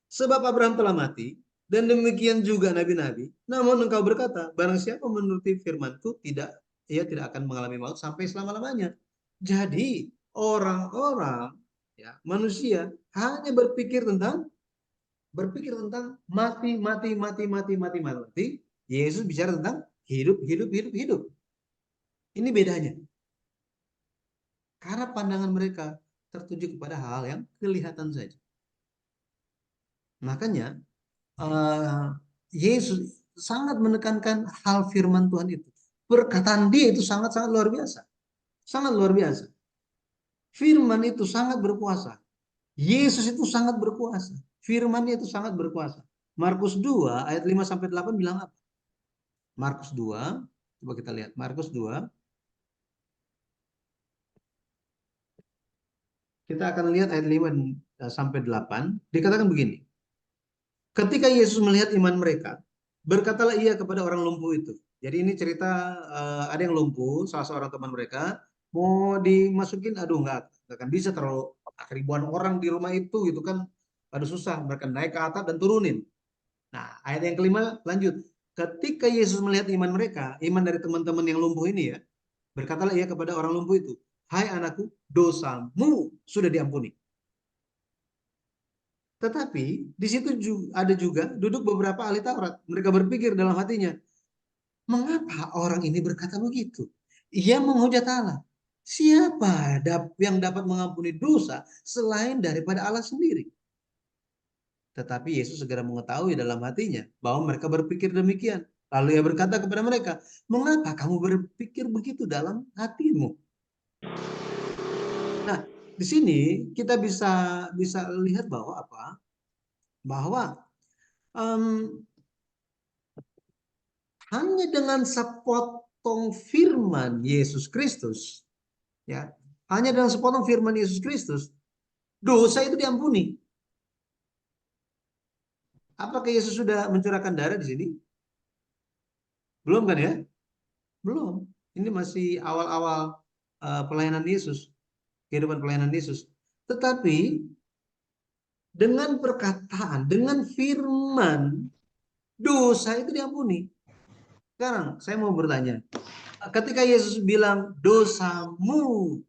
Sebab Abraham telah mati, dan demikian juga nabi-nabi. Namun engkau berkata, barang siapa menuruti firmanku, ia tidak akan mengalami maut sampai selama-lamanya. Jadi orang-orang, ya manusia hanya berpikir tentang mati, mati, mati, mati, mati, mati. Yesus bicara tentang hidup, hidup, hidup, hidup. Ini bedanya. Karena pandangan mereka tertuju kepada hal yang kelihatan saja. Makanya Yesus sangat menekankan hal firman Tuhan itu. Perkataan dia itu sangat-sangat luar biasa. Sangat luar biasa. Firman itu sangat berkuasa. Yesus itu sangat berkuasa. Firman-Nya itu sangat berkuasa. Markus 2 ayat 5 sampai 8 bilang apa? Markus 2, coba kita lihat. Markus 2, kita akan lihat ayat 5 sampai 8. Dikatakan begini. Ketika Yesus melihat iman mereka, berkatalah ia kepada orang lumpuh itu. Jadi ini cerita ada yang lumpuh, salah seorang teman mereka mau dimasukin, aduh nggak akan bisa, terlalu ribuan orang di rumah itu gitu kan, aduh susah, mereka naik ke atas dan turunin. Nah, ayat yang kelima lanjut. Ketika Yesus melihat iman mereka, iman dari teman-teman yang lumpuh ini ya, berkatalah ia kepada orang lumpuh itu, "Hai anakku, dosamu sudah diampuni." Tetapi di situ ada juga duduk beberapa ahli Taurat. Mereka berpikir dalam hatinya, mengapa orang ini berkata begitu? Ia menghujat Allah. Siapa yang dapat mengampuni dosa selain daripada Allah sendiri? Tetapi Yesus segera mengetahui dalam hatinya bahwa mereka berpikir demikian. Lalu ia berkata kepada mereka, mengapa kamu berpikir begitu dalam hatimu? Nah, di sini kita bisa bisa lihat bahwa apa? Bahwa em, hanya dengan sepotong firman Yesus Kristus, ya, hanya dengan sepotong firman Yesus Kristus, dosa itu diampuni. Apakah Yesus sudah mencurahkan darah di sini? Belum kan ya? Belum. Ini masih awal-awal pelayanan Yesus, kehidupan pelayanan Yesus. Tetapi dengan perkataan, dengan firman, dosa itu diampuni. Sekarang saya mau bertanya, ketika Yesus bilang dosamu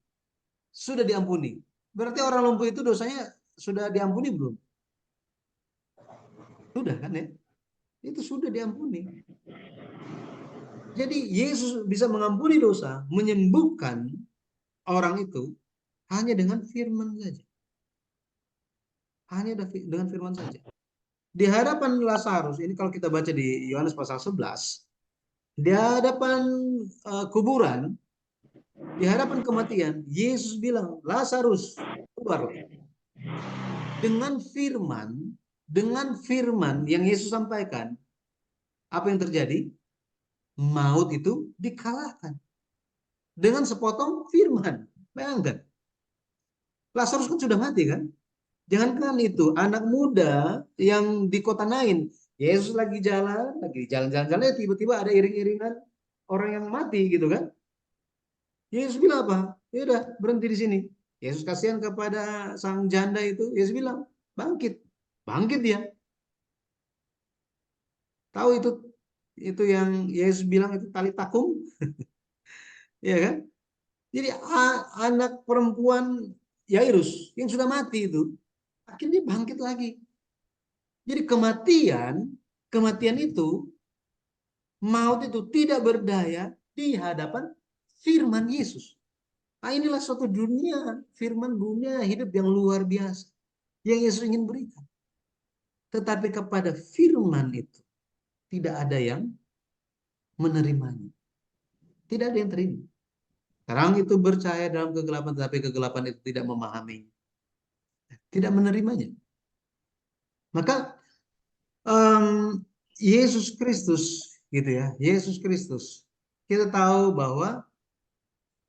sudah diampuni, berarti orang lumpuh itu dosanya sudah diampuni belum? Sudah kan ya? Itu sudah diampuni. Jadi Yesus bisa mengampuni dosa, menyembuhkan orang itu hanya dengan firman saja. Hanya dengan firman saja. Di hadapan Lazarus, ini kalau kita baca di Yohanes pasal 11, di hadapan kuburan, di hadapan kematian, Yesus bilang, Lazarus, keluarlah. Dengan firman yang Yesus sampaikan, apa yang terjadi? Maut itu dikalahkan. Dengan sepotong firman. Bayangkan. Lazarus kan sudah mati kan? Jangankan itu, anak muda yang di kota Nain, Yesus lagi jalan-jalan, tiba-tiba ada iring-iringan orang yang mati gitu kan? Yesus bilang apa? Ya udah berhenti di sini. Yesus kasihan kepada sang janda itu. Yesus bilang, bangkit, bangkit dia. Tahu itu yang Yesus bilang itu tali takum, ya kan? Jadi anak perempuan Yairus yang sudah mati itu akhirnya bangkit lagi. Jadi kematian itu, maut itu tidak berdaya di hadapan firman Yesus. Nah, inilah suatu firman dunia hidup yang luar biasa yang Yesus ingin berikan. Tetapi kepada firman itu tidak ada yang menerimanya. Tidak ada yang terima. Terang itu bercahaya dalam kegelapan, tetapi kegelapan itu tidak memahaminya, tidak menerimanya. Maka Yesus Kristus gitu ya, Yesus Kristus. Kita tahu bahwa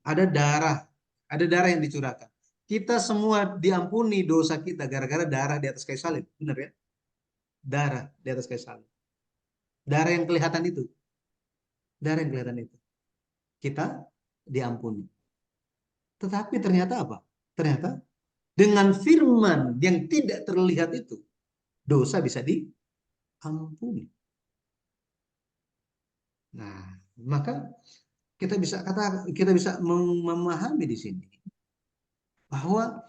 ada darah yang dicurahkan. Kita semua diampuni dosa kita gara-gara darah di atas kayu salib, benar ya? Darah di atas kayu salib. Darah yang kelihatan itu, darah yang kelihatan itu. Kita diampuni. Tetapi ternyata apa? Ternyata dengan firman yang tidak terlihat itu, dosa bisa diampuni. Nah, maka kita bisa memahami di sini bahwa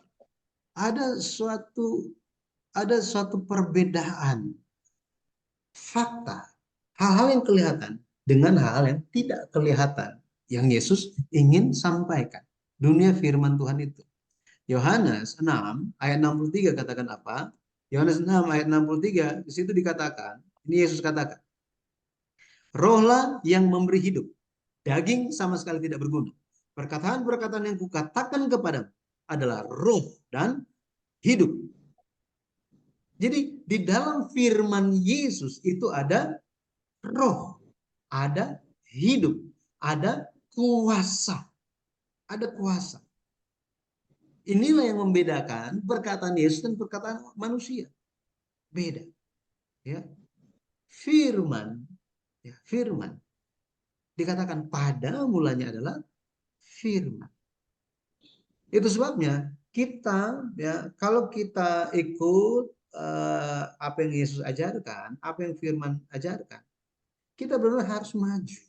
ada suatu perbedaan fakta, hal-hal yang kelihatan dengan hal-hal yang tidak kelihatan yang Yesus ingin sampaikan. Dunia firman Tuhan itu. Yohanes 6 ayat 63 katakan apa? Yohanes 6 ayat 63 di situ dikatakan, ini Yesus katakan, rohlah yang memberi hidup. Daging sama sekali tidak berguna. Perkataan-perkataan yang kukatakan kepadamu adalah roh dan hidup. Jadi di dalam firman Yesus itu ada roh, ada hidup, ada kuasa. Ada kuasa. Inilah yang membedakan perkataan Yesus dan perkataan manusia. Beda. Ya. Firman, ya, firman. Dikatakan pada mulanya adalah firman. Itu sebabnya kita ya kalau kita ikut apa yang Yesus ajarkan, apa yang firman ajarkan, kita benar-benar harus maju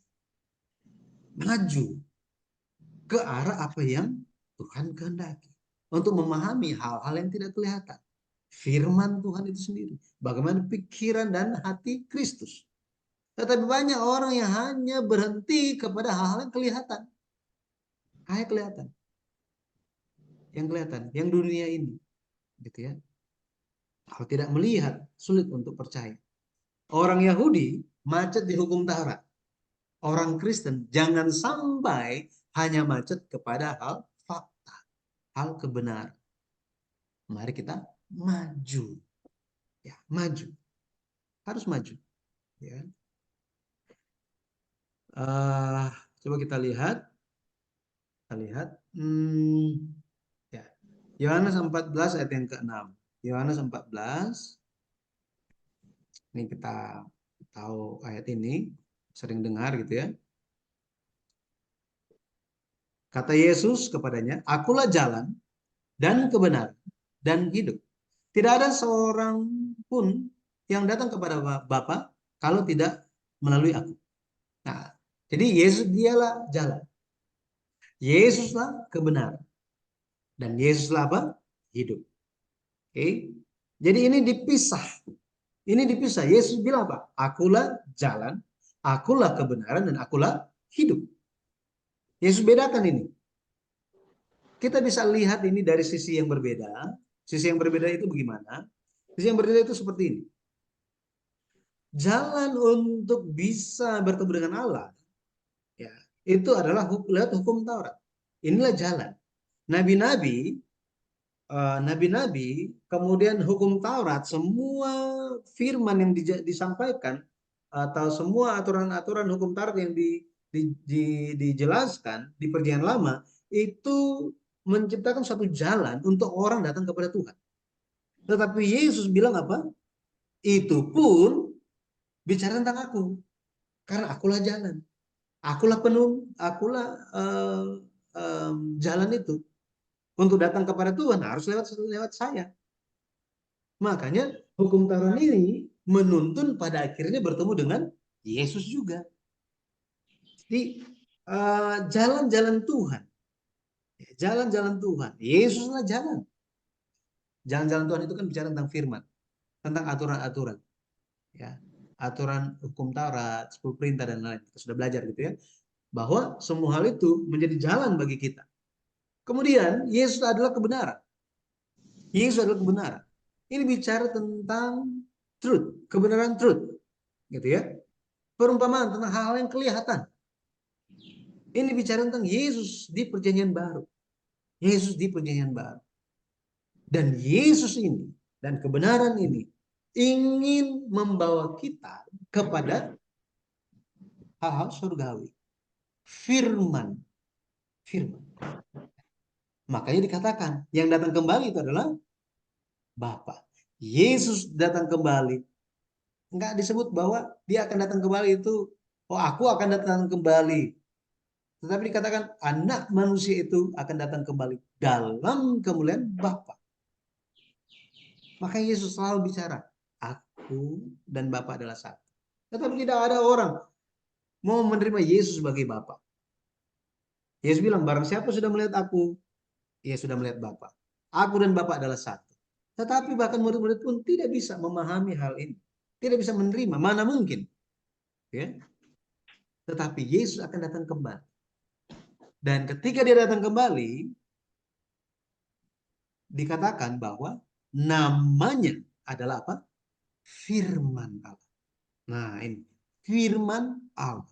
ke arah apa yang Tuhan kehendaki untuk memahami hal-hal yang tidak kelihatan. Firman Tuhan itu sendiri, bagaimana pikiran dan hati Kristus. Tetapi banyak orang yang hanya berhenti kepada hal-hal yang kelihatan, hanya kelihatan, yang dunia ini, gitu ya. Kalau tidak melihat, sulit untuk percaya. Orang Yahudi macet di hukum Taurat. Orang Kristen jangan sampai hanya macet kepada hal fakta, hal kebenaran. Mari kita maju, ya, maju, harus maju, ya. Coba kita lihat, ya, Yohanes 14 ayat yang ke-6. Yohanes 14, ini kita tahu ayat ini, sering dengar gitu ya. Kata Yesus kepadanya, akulah jalan dan kebenaran dan hidup. Tidak ada seorang pun yang datang kepada Bapa kalau tidak melalui aku. Nah, jadi Yesus dialah jalan. Yesuslah kebenaran. Dan Yesuslah apa? Hidup. Oke. Jadi ini dipisah. Ini dipisah. Yesus bilang apa? Akulah jalan, akulah kebenaran, dan akulah hidup. Yesus bedakan ini. Kita bisa lihat ini dari sisi yang berbeda. Sisi yang berbeda itu bagaimana? Sisi yang berbeda itu seperti ini. Jalan untuk bisa bertemu dengan Allah, ya, itu adalah lewat hukum Taurat. Inilah jalan. Nabi-nabi, kemudian hukum Taurat, semua firman yang disampaikan atau semua aturan-aturan hukum Taurat yang dijelaskan di Perjanjian Lama itu menciptakan suatu jalan untuk orang datang kepada Tuhan. Tetapi Yesus bilang apa? Itu pun bicara tentang aku, karena akulah jalan, akulah jalan itu. Untuk datang kepada Tuhan harus lewat saya. Makanya hukum Taurat ini menuntun pada akhirnya bertemu dengan Yesus juga. Jadi jalan-jalan Tuhan, jalan-jalan Tuhan, Yesuslah jalan. Jalan-jalan Tuhan itu kan bicara tentang firman, tentang aturan-aturan, ya, aturan hukum Taurat, 10 perintah dan lain-lain. Kita sudah belajar gitu ya, bahwa semua hal itu menjadi jalan bagi kita. Kemudian Yesus adalah kebenaran. Yesus adalah kebenaran. Ini bicara tentang truth, kebenaran truth, gitu ya. Perumpamaan tentang hal-hal yang kelihatan. Ini bicara tentang Yesus di Perjanjian Baru. Yesus di Perjanjian Baru. Dan Yesus ini dan kebenaran ini ingin membawa kita kepada hal-hal surgawi. Firman. Firman. Makanya dikatakan yang datang kembali itu adalah Bapa. Yesus datang kembali. Enggak disebut bahwa dia akan datang kembali itu, oh aku akan datang kembali. Tetapi dikatakan anak manusia itu akan datang kembali dalam kemuliaan Bapa. Makanya Yesus selalu bicara, aku dan Bapa adalah satu. Tetapi tidak ada orang mau menerima Yesus sebagai Bapa. Yesus bilang, barang siapa sudah melihat aku, ia sudah melihat Bapa. Aku dan Bapa adalah satu. Tetapi bahkan murid-murid pun tidak bisa memahami hal ini. Tidak bisa menerima, mana mungkin. Ya. Tetapi Yesus akan datang kembali. Dan ketika dia datang kembali, dikatakan bahwa namanya adalah apa? Firman Allah. Nah ini, firman Allah.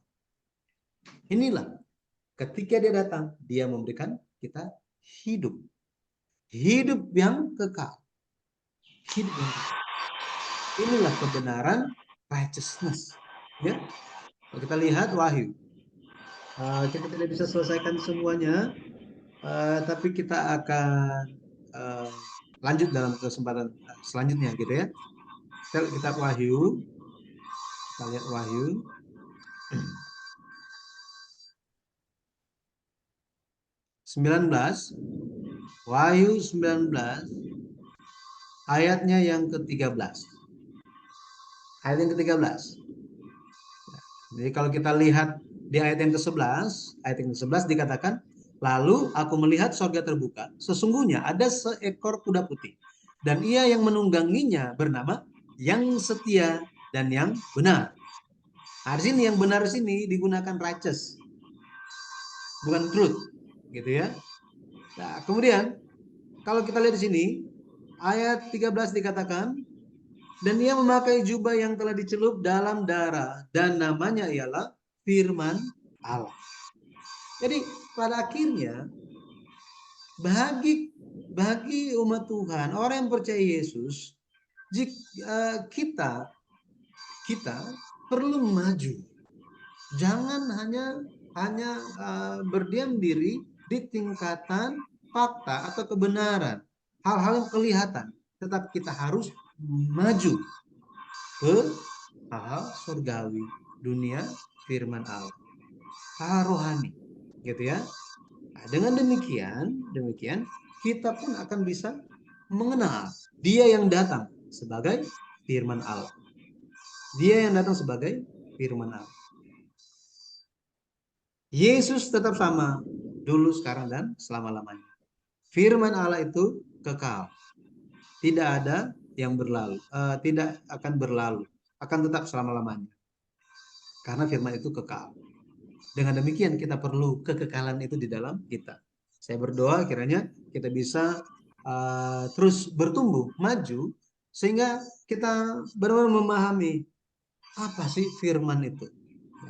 Inilah, ketika dia datang, dia memberikan kita hidup. Hidup yang kekal. Hidup yang kekal. Inilah kebenaran, righteousness. Ya, kalau kita lihat Wahyu, kita tidak bisa selesaikan semuanya, tapi kita akan lanjut dalam kesempatan selanjutnya, gitu ya. Kita Wahyu, kita lihat Wahyu. Wahyu 19 ayatnya yang ke-13. Ayat yang ke-13. Jadi kalau kita lihat di ayat yang ke-11, ayat yang ke-11 dikatakan, lalu aku melihat sorga terbuka, sesungguhnya ada seekor kuda putih, dan ia yang menungganginya bernama yang setia dan yang benar. Nah, di sini yang benar di sini digunakan righteous, bukan truth, gitu ya. Nah, kemudian kalau kita lihat di sini, ayat 13 dikatakan, dan ia memakai jubah yang telah dicelup dalam darah, dan namanya ialah Firman Allah. Jadi pada akhirnya bagi umat Tuhan, orang yang percaya Yesus, kita perlu maju. Jangan hanya berdiam diri di tingkatan fakta atau kebenaran, hal-hal yang kelihatan, tetapi kita harus maju ke hal surgawi, dunia firman Allah, hal rohani, gitu ya. Nah, dengan demikian kita pun akan bisa mengenal Dia yang datang sebagai firman Allah. Dia yang datang sebagai firman Allah. Yesus tetap sama dulu, sekarang, dan selama-lamanya. Firman Allah itu kekal. Tidak ada yang berlalu, tidak akan berlalu, akan tetap selama-lamanya. Karena firman itu kekal. Dengan demikian kita perlu kekekalan itu di dalam kita. Saya berdoa kiranya kita bisa terus bertumbuh, maju, sehingga kita benar-benar memahami apa sih firman itu.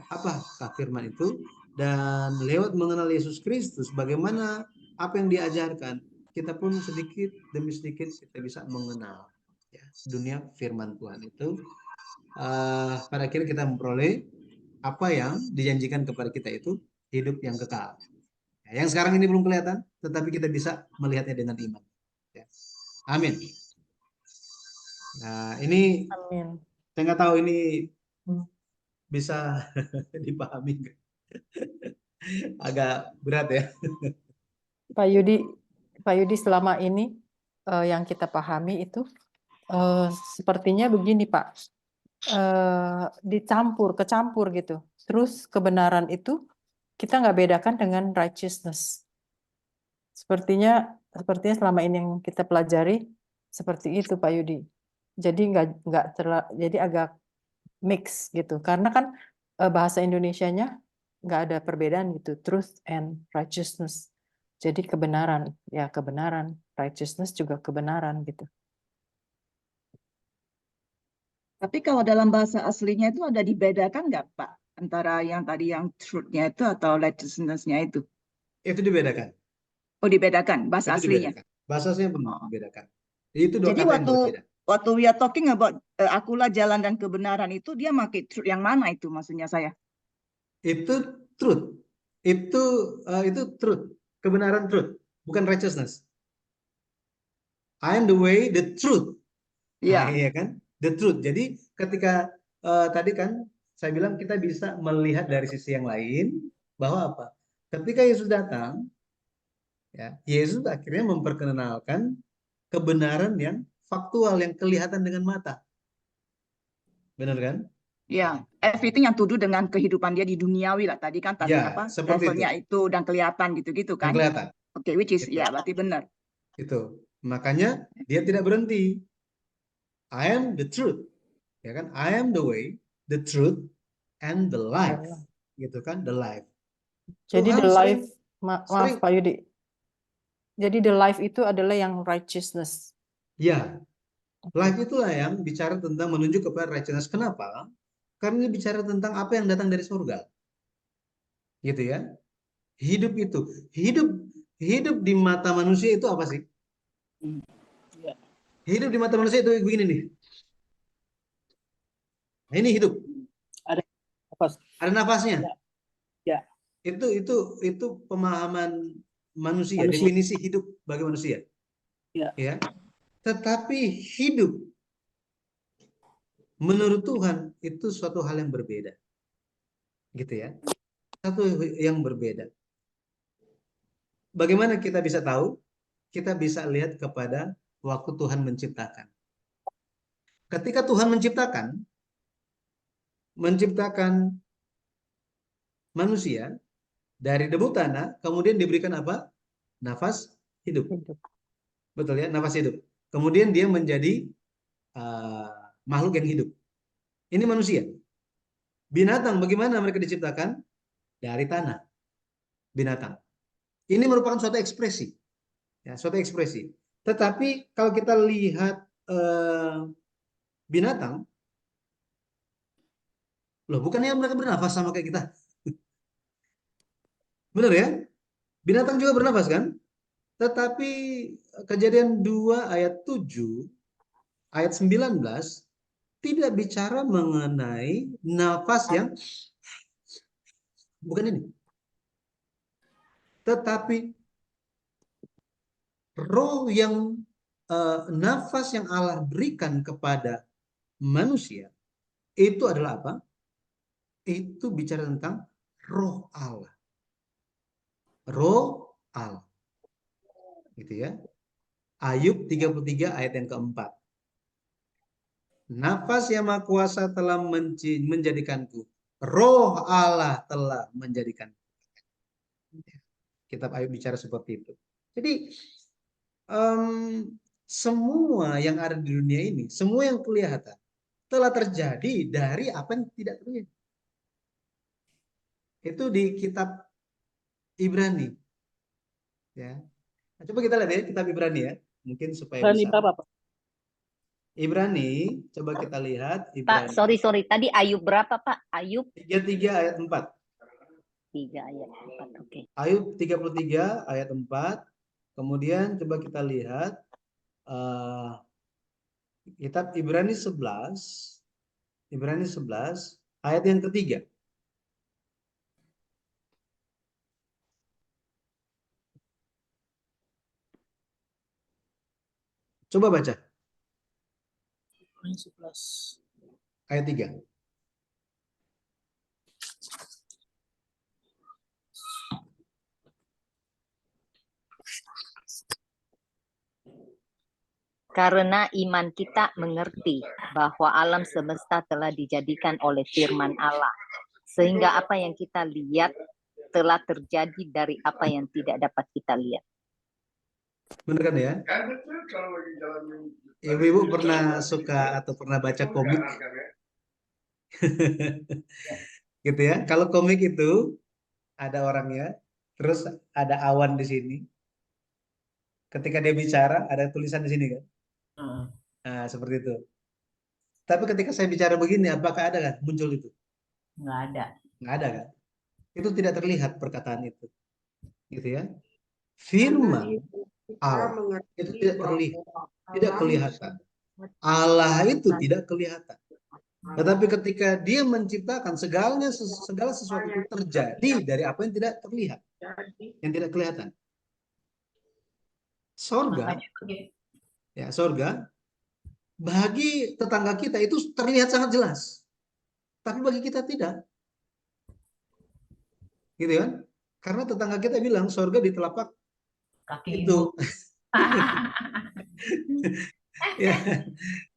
Apakah firman itu? Dan lewat mengenal Yesus Kristus, bagaimana apa yang diajarkan, kita pun sedikit demi sedikit kita bisa mengenal ya, dunia firman Tuhan itu. Pada akhirnya kita memperoleh apa yang dijanjikan kepada kita itu hidup yang kekal. Ya, yang sekarang ini belum kelihatan, tetapi kita bisa melihatnya dengan iman. Ya. Amin. Nah, ini Amin. saya nggak tahu ini bisa dipahami nggak? Agak berat ya. Pak Yudi selama ini yang kita pahami itu sepertinya begini Pak, kecampur gitu. Terus kebenaran itu kita nggak bedakan dengan righteousness. Sepertinya selama ini yang kita pelajari seperti itu Pak Yudi. Jadi jadi agak mix gitu. Karena kan bahasa Indonesianya nggak ada perbedaan gitu, truth and righteousness. Jadi kebenaran, righteousness juga kebenaran gitu. Tapi kalau dalam bahasa aslinya itu ada dibedakan nggak Pak? Antara yang tadi yang truth-nya itu atau righteousness-nya itu? Itu dibedakan. Oh, dibedakan bahasa Itu aslinya. dibedakan. Bahasa aslinya pun dibedakan. Itu dua Jadi kata yang berbeda. waktu we are talking about akulah jalan dan kebenaran itu, dia pakai truth yang mana itu maksudnya saya? Itu truth. Itu truth. Kebenaran truth, bukan righteousness. I am the way, the truth. Nah, Iya. iya kan? The truth. Jadi ketika tadi kan saya bilang kita bisa melihat dari sisi yang lain bahwa apa? Ketika Yesus datang, ya, Yesus akhirnya memperkenalkan kebenaran yang faktual, yang kelihatan dengan mata. Benar kan? Ya, everything yang tuduh dengan kehidupan dia di duniawi lah tadi kan Ya, apa seperti levelnya itu dan kelihatan gitu-gitu yang kan? kelihatan. Oke, which is Itu. ya berarti benar. Itu. Makanya dia tidak berhenti. I am the truth. Ya kan? I am the way, the truth, and the life. Gitu kan? The life. Jadi Tuhan the life, sering, maaf Pak Yudi. Jadi the life itu adalah yang righteousness. ya, life itulah yang bicara tentang menunjuk kepada righteousness. Kenapa? Karena ini bicara tentang apa yang datang dari surga. Gitu ya. Hidup itu, hidup di mata manusia itu apa sih? Hidup di mata manusia itu begini nih. Nah, ini hidup. Ada nafas. Ada nafasnya. Ya. Itu pemahaman manusia, definisi hidup bagi manusia. Ya. Tetapi hidup menurut Tuhan itu suatu hal yang berbeda. Gitu ya. Satu yang berbeda. Bagaimana kita bisa tahu? Kita bisa lihat kepada waktu Tuhan menciptakan. Ketika Tuhan menciptakan manusia dari debu tanah, kemudian diberikan apa? Nafas hidup. Hidup. Betul ya, nafas hidup. Kemudian dia menjadi makhluk yang hidup. Ini manusia. Binatang, bagaimana mereka diciptakan? Dari tanah. Binatang. Ini merupakan suatu ekspresi. Ya, suatu ekspresi. Tetapi kalau kita lihat binatang, loh bukannya mereka bernafas sama kayak kita? Benar ya? Binatang juga bernafas kan? Tetapi Kejadian 2 ayat 7, ayat 19 tidak bicara mengenai nafas yang bukan ini. Tetapi roh yang nafas yang Allah berikan kepada manusia itu adalah apa? Itu bicara tentang roh Allah. Roh Allah. Gitu ya. Ayub 33 ayat yang keempat. Nafas yang Maha Kuasa telah menjadikanku. Roh Allah telah menjadikanku. Kitab Ayub bicara seperti itu. Jadi semua yang ada di dunia ini, semua yang kelihatan telah terjadi dari apa yang tidak terlihat. Itu di kitab Ibrani. Ya. Nah, coba kita lihat ya kitab Ibrani ya, mungkin supaya Ibrani bisa. berapa, Pak? Ibrani, coba kita lihat Pak, Ibrani. sorry. Tadi Ayub berapa, Pak? Ayub 33 ayat 4. 3 ayat 4. Oke. Ayub 33 ayat 4. Kemudian coba kita lihat kitab Ibrani 11. Ibrani 11 ayat yang ketiga. Coba baca Ibrani 11. ayat 3. Karena iman kita mengerti bahwa alam semesta telah dijadikan oleh firman Allah. Sehingga apa yang kita lihat telah terjadi dari apa yang tidak dapat kita lihat. Benar kan ya? Ibu-ibu pernah suka atau pernah baca komik? Gitu ya. Kalau komik itu ada orangnya, terus ada awan di sini. Ketika dia bicara, ada tulisan di sini kan? Nah, seperti itu. Tapi ketika saya bicara begini, apakah ada kan muncul itu? Nggak ada. Nggak ada kan? Itu tidak terlihat perkataan itu. Gitu ya. Firman Allah itu tidak terlihat, tidak kelihatan. Allah itu tidak kelihatan. Tetapi ketika dia menciptakan segala sesuatu itu terjadi dari apa yang tidak terlihat, yang tidak kelihatan. Sorga, ya sorga, bagi tetangga kita itu terlihat sangat jelas, tapi bagi kita tidak, gitu kan? Karena tetangga kita bilang sorga di telapak Kaki itu, ya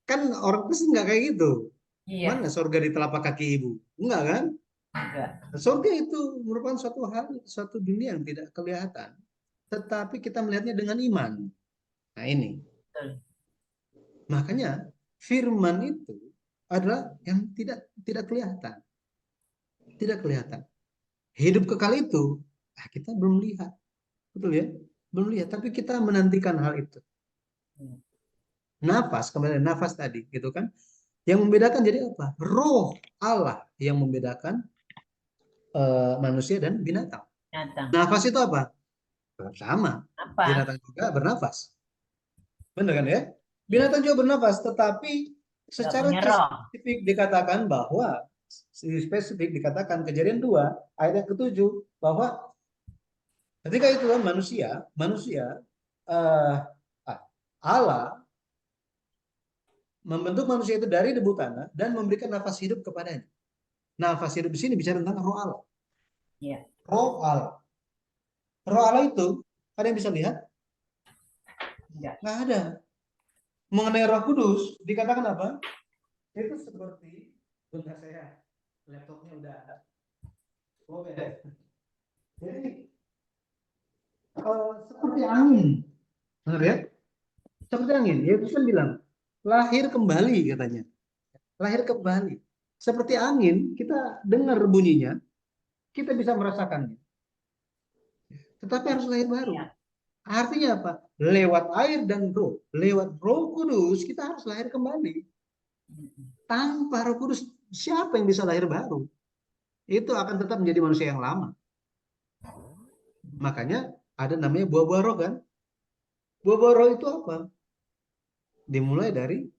kan orang Kristen nggak kayak gitu. Mana sorga di telapak kaki ibu? Enggak kan? Sorga itu merupakan suatu hal, suatu dunia yang tidak kelihatan, tetapi kita melihatnya dengan iman. Nah ini, makanya firman itu adalah yang tidak kelihatan, tidak kelihatan. Hidup kekal itu kita belum lihat, betul ya? Belum lihat, tapi kita menantikan hal itu. Nafas, kembali nafas tadi, gitu kan? Yang membedakan jadi apa? Roh Allah yang membedakan manusia dan binatang. Nafas itu apa? Sama. Binatang juga bernafas. Benar kan ya? Binatang juga bernafas, tetapi secara spesifik dikatakan bahwa Kejadian 2 ayat yang ke-7 bahwa ketika itu manusia Allah membentuk manusia itu dari debu tanah dan memberikan nafas hidup kepadanya. Nafas hidup di sini bicara tentang roh Allah. Iya. Roh Allah. Roh Allah itu ada yang bisa lihat? Nggak ada. mengenai Roh Kudus dikatakan apa? Itu seperti, bentar saya laptopnya udah lowbat. Jadi seperti angin, benar ya? Seperti angin. Yesus kan bilang lahir kembali katanya, lahir kembali. Seperti angin, kita dengar bunyinya, kita bisa merasakannya. Tetapi harus lahir baru. Artinya apa? Lewat air dan roh. Lewat Roh Kudus kita harus lahir kembali. Tanpa Roh Kudus siapa yang bisa lahir baru? Itu akan tetap menjadi manusia yang lama. Makanya ada namanya buah-buah roh kan? Buah-buah roh itu apa? Dimulai dari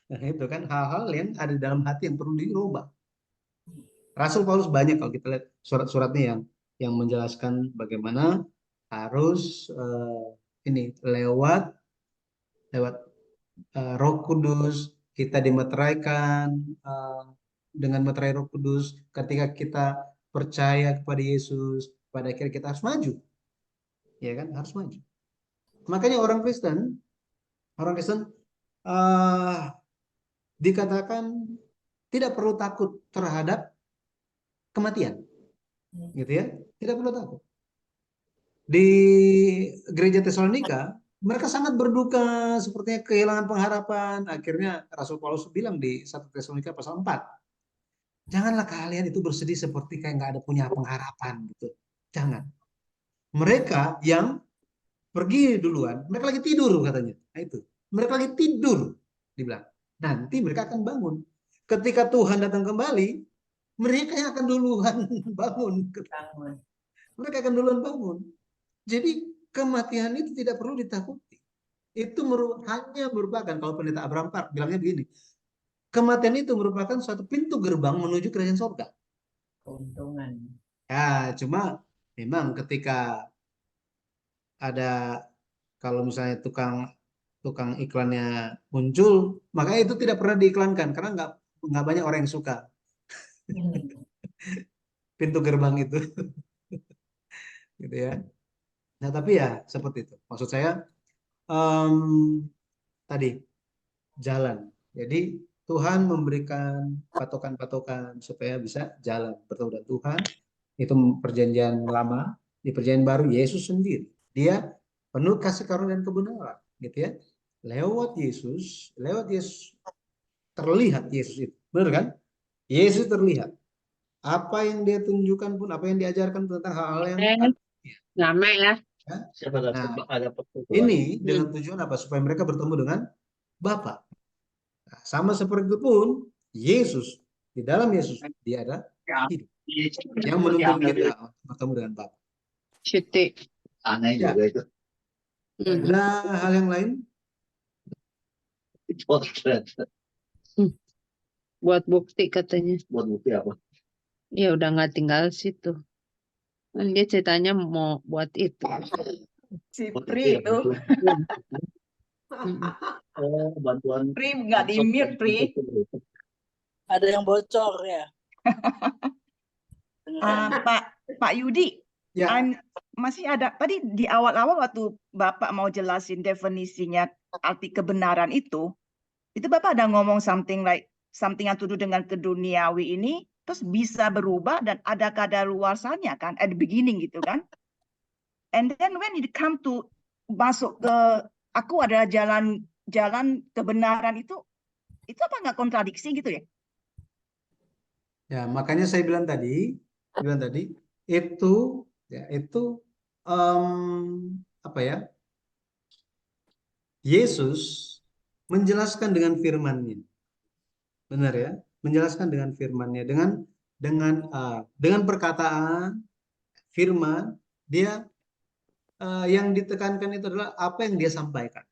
itu kan hal-hal yang ada di dalam hati yang perlu dirubah. Rasul Paulus banyak kalau kita lihat surat-suratnya yang menjelaskan bagaimana harus ini lewat Roh Kudus kita dimeteraikan dengan meterai Roh Kudus. Ketika kita percaya kepada Yesus, pada akhirnya kita harus maju, ya kan? Harus maju. Makanya orang Kristen dikatakan tidak perlu takut terhadap kematian, gitu ya? Tidak perlu takut. Di gereja Tesalonika mereka sangat berduka, sepertinya kehilangan pengharapan. Akhirnya Rasul Paulus bilang di 1 Tesalonika pasal 4, janganlah kalian itu bersedih seperti kayak nggak ada punya pengharapan gitu. Jangan. Mereka yang pergi duluan, mereka lagi tidur katanya. Nah, itu. Mereka lagi tidur, dibilang. Nanti mereka akan bangun. Ketika Tuhan datang kembali, mereka yang akan duluan bangun. Mereka akan duluan bangun. Jadi kematian itu tidak perlu ditakuti. Itu hanya merupakan, kalau pendeta Abraham Park bilangnya begini, kematian itu merupakan suatu pintu gerbang menuju kerajaan surga. Keuntungan. Ya, cuma memang ketika ada, kalau misalnya tukang iklannya muncul, maka itu tidak pernah diiklankan karena nggak banyak orang yang suka pintu gerbang itu, gitu ya. Nah, tapi ya seperti itu. Maksud saya tadi jalan. Jadi Tuhan memberikan patokan-patokan supaya bisa jalan bertemu dengan Tuhan. Itu perjanjian lama. Di perjanjian baru Yesus sendiri, dia penuh kasih karunia dan kebenaran, gitu ya. Lewat Yesus terlihat Yesus itu, benar kan? Yesus terlihat. Apa yang dia tunjukkan pun, apa yang diajarkan tentang hal-hal yang Lama ya. nah, ini dengan tujuan apa? Supaya mereka bertemu dengan Bapa. Nah, sama seperti itu pun Yesus, di dalam Yesus dia ada hidup yang menuntun kita bertemu dengan Bapa. Cuti. Aneh Ya. juga itu. Ada hal yang lain? Buat bukti katanya. Buat bukti apa? Ya udah nggak tinggal situ. Kan dia ceritanya mau buat itu. Si Buat Pri bukti itu. Oh, bantuan. Pri nggak di mute, Pri. Ada yang bocor ya. Pak Yudi, Ya. masih ada tadi di awal-awal waktu Bapak mau jelasin definisinya arti kebenaran itu Bapak ada ngomong something yang to do dengan keduniawi ini, terus bisa berubah dan ada kadaluarsanya kan, at the beginning gitu kan. And then when it come to masuk ke aku adalah jalan kebenaran itu apa nggak kontradiksi gitu ya? Ya, makanya saya bilang tadi itu apa ya? Yesus menjelaskan dengan firman-Nya. Benar ya? Menjelaskan dengan firman-Nya, dengan perkataan firman, dia yang ditekankan itu adalah apa yang dia sampaikan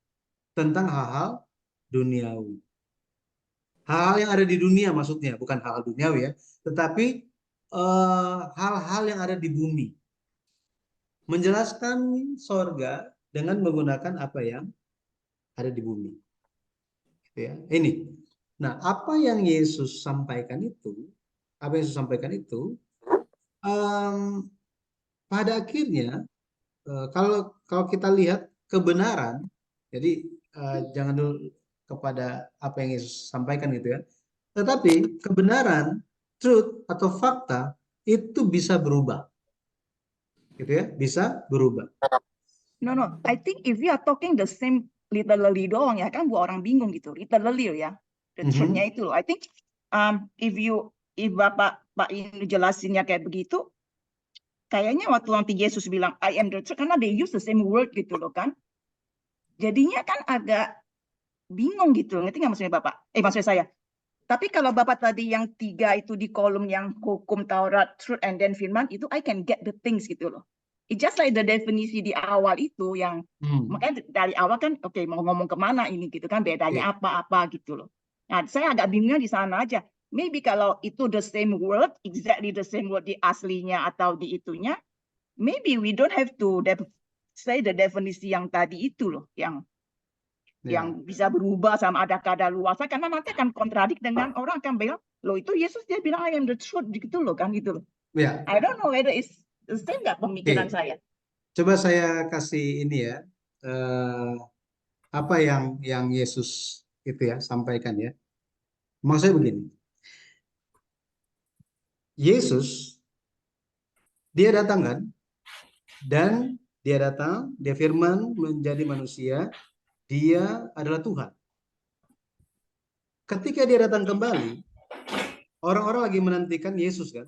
tentang hal-hal duniawi. Hal-hal yang ada di dunia maksudnya, bukan hal-hal duniawi ya, tetapi hal-hal yang ada di bumi. Menjelaskan sorga dengan menggunakan apa yang ada di bumi. Gitu ya. Ini. Nah, apa yang Yesus sampaikan itu, pada akhirnya kalau kita lihat kebenaran, jadi jangan dulu kepada apa yang Yesus sampaikan gitu ya. Tetapi kebenaran, truth atau fakta itu bisa berubah. Gitu ya, bisa berubah. No, I think if we are talking the same literally doang ya kan buat orang bingung gitu. Literally ya. The truth-nya itu loh. I think if Pak ini jelasinnya kayak begitu, kayaknya waktu nanti Yesus bilang I am the truth, karena they use the same word gitu loh kan. Jadinya kan agak bingung gitu. Ngerti nggak maksudnya Bapak? Maksudnya saya. Tapi kalau Bapak tadi yang 3 itu di kolom yang hukum, Taurat, truth, and then firman, itu I can get the things gitu loh. It's just like the definisi di awal itu yang makanya dari awal kan oke, mau ngomong kemana ini gitu kan, bedanya apa-apa gitu loh. Nah, saya agak bingungnya di sana aja. Maybe kalau itu the same word, exactly the same word di aslinya atau di itunya, maybe we don't have to say the definisi yang tadi itu loh, yang bisa berubah sama ada kadaluarsa, karena nanti akan kontradik dengan orang akan bilang, loh itu Yesus dia bilang I am the truth gitu loh kan gitu loh. Ya. I don't know whether it's the same nggak pemikiran saya. Coba saya kasih ini ya, apa yang Yesus itu ya sampaikan ya. Maksudnya begini, Yesus dia datang kan, dan dia datang, dia firman menjadi manusia, dia adalah Tuhan. Ketika dia datang kembali, orang-orang lagi menantikan Yesus kan.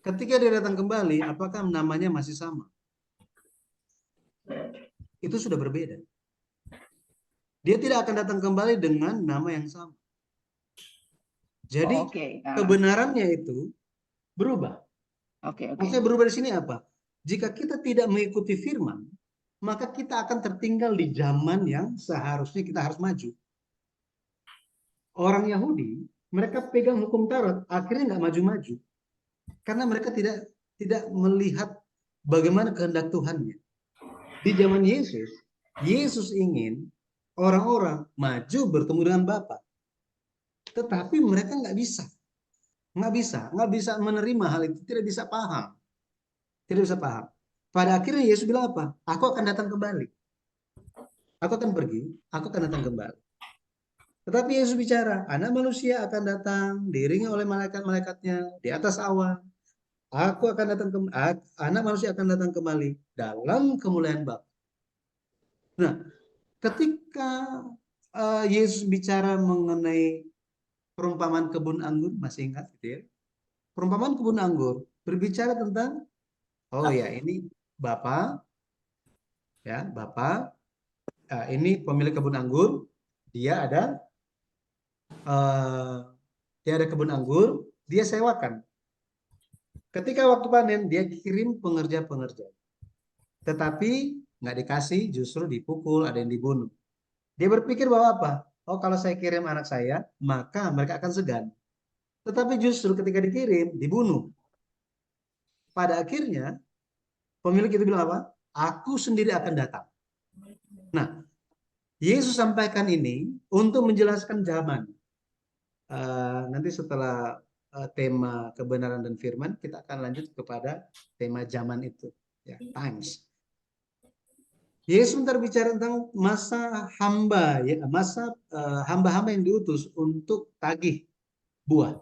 Ketika dia datang kembali, apakah namanya masih sama? Itu sudah berbeda. Dia tidak akan datang kembali dengan nama yang sama. Jadi kebenarannya itu berubah. Maksudnya berubah di sini apa? Jika kita tidak mengikuti firman, maka kita akan tertinggal di zaman yang seharusnya kita harus maju. Orang Yahudi, mereka pegang hukum Taurat, akhirnya nggak maju-maju. Karena mereka tidak melihat bagaimana kehendak Tuhannya. Di zaman Yesus, Yesus ingin orang-orang maju bertemu dengan Bapa. Tetapi mereka nggak bisa menerima hal itu, tidak bisa paham. Pada akhirnya Yesus bilang apa? Aku akan datang kembali. Aku akan pergi, aku akan datang kembali. Tetapi Yesus bicara, anak manusia akan datang, diiringi oleh malaikat-malaikatnya di atas awan. Aku akan datang anak manusia akan datang kembali dalam kemuliaan Bapa. Nah, ketika Yesus bicara mengenai perumpamaan kebun anggur, masih ingat gitu ya? Perumpamaan kebun anggur berbicara tentang, oh ya ini Bapak, ya Bapak, ini pemilik kebun anggur, dia ada kebun anggur, dia sewakan. Ketika waktu panen, dia kirim pengerja-pengerja. Tetapi nggak dikasih, justru dipukul, ada yang dibunuh. Dia berpikir bahwa apa? Oh, kalau saya kirim anak saya, maka mereka akan segan. Tetapi justru ketika dikirim, dibunuh. Pada akhirnya, pemilik itu bilang apa? Aku sendiri akan datang. Nah, Yesus sampaikan ini untuk menjelaskan zaman. Nanti setelah tema kebenaran dan firman, kita akan lanjut kepada tema zaman itu, ya, times. Yesus berbicara tentang masa hamba, ya, masa hamba-hamba yang diutus untuk tagih buah.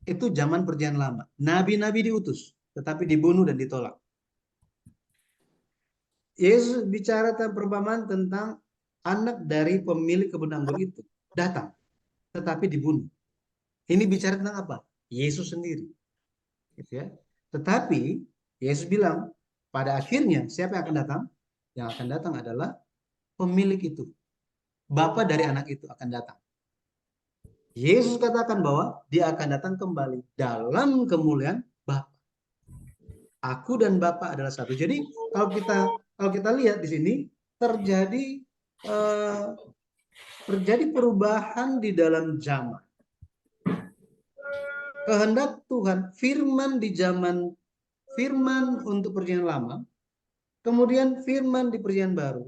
Itu zaman perjanjian lama. Nabi-nabi diutus, tetapi dibunuh dan ditolak. Yesus bicara tentang perumpamaan tentang anak dari pemilik kebun anggur itu datang, tetapi dibunuh. Ini bicara tentang apa? Yesus sendiri, gitu ya. Tetapi Yesus bilang, pada akhirnya siapa yang akan datang? Yang akan datang adalah pemilik itu, Bapa dari anak itu akan datang. Yesus katakan bahwa dia akan datang kembali dalam kemuliaan Bapa. Aku dan Bapa adalah satu. Jadi kalau kita lihat di sini terjadi perubahan di dalam zaman. Kehendak Tuhan, firman di zaman, firman untuk perjanjian lama, kemudian firman di perjanjian baru,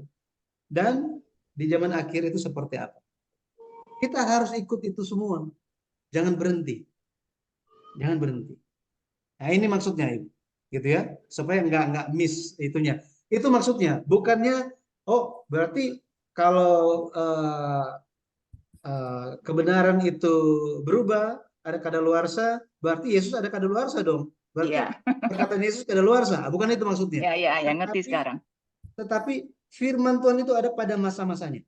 dan di zaman akhir itu seperti apa. Kita harus ikut itu semua. Jangan berhenti. Jangan berhenti. Nah, ini maksudnya, gitu ya, supaya nggak miss itunya. Itu maksudnya, bukannya, oh berarti kalau kebenaran itu berubah, ada kadaluarsa, berarti Yesus ada kadaluarsa dong. Berarti Iya, perkataan Yesus kadaluarsa, bukan itu maksudnya. ya, ngerti Tetapi, sekarang. tetapi firman Tuhan itu ada pada masa-masanya.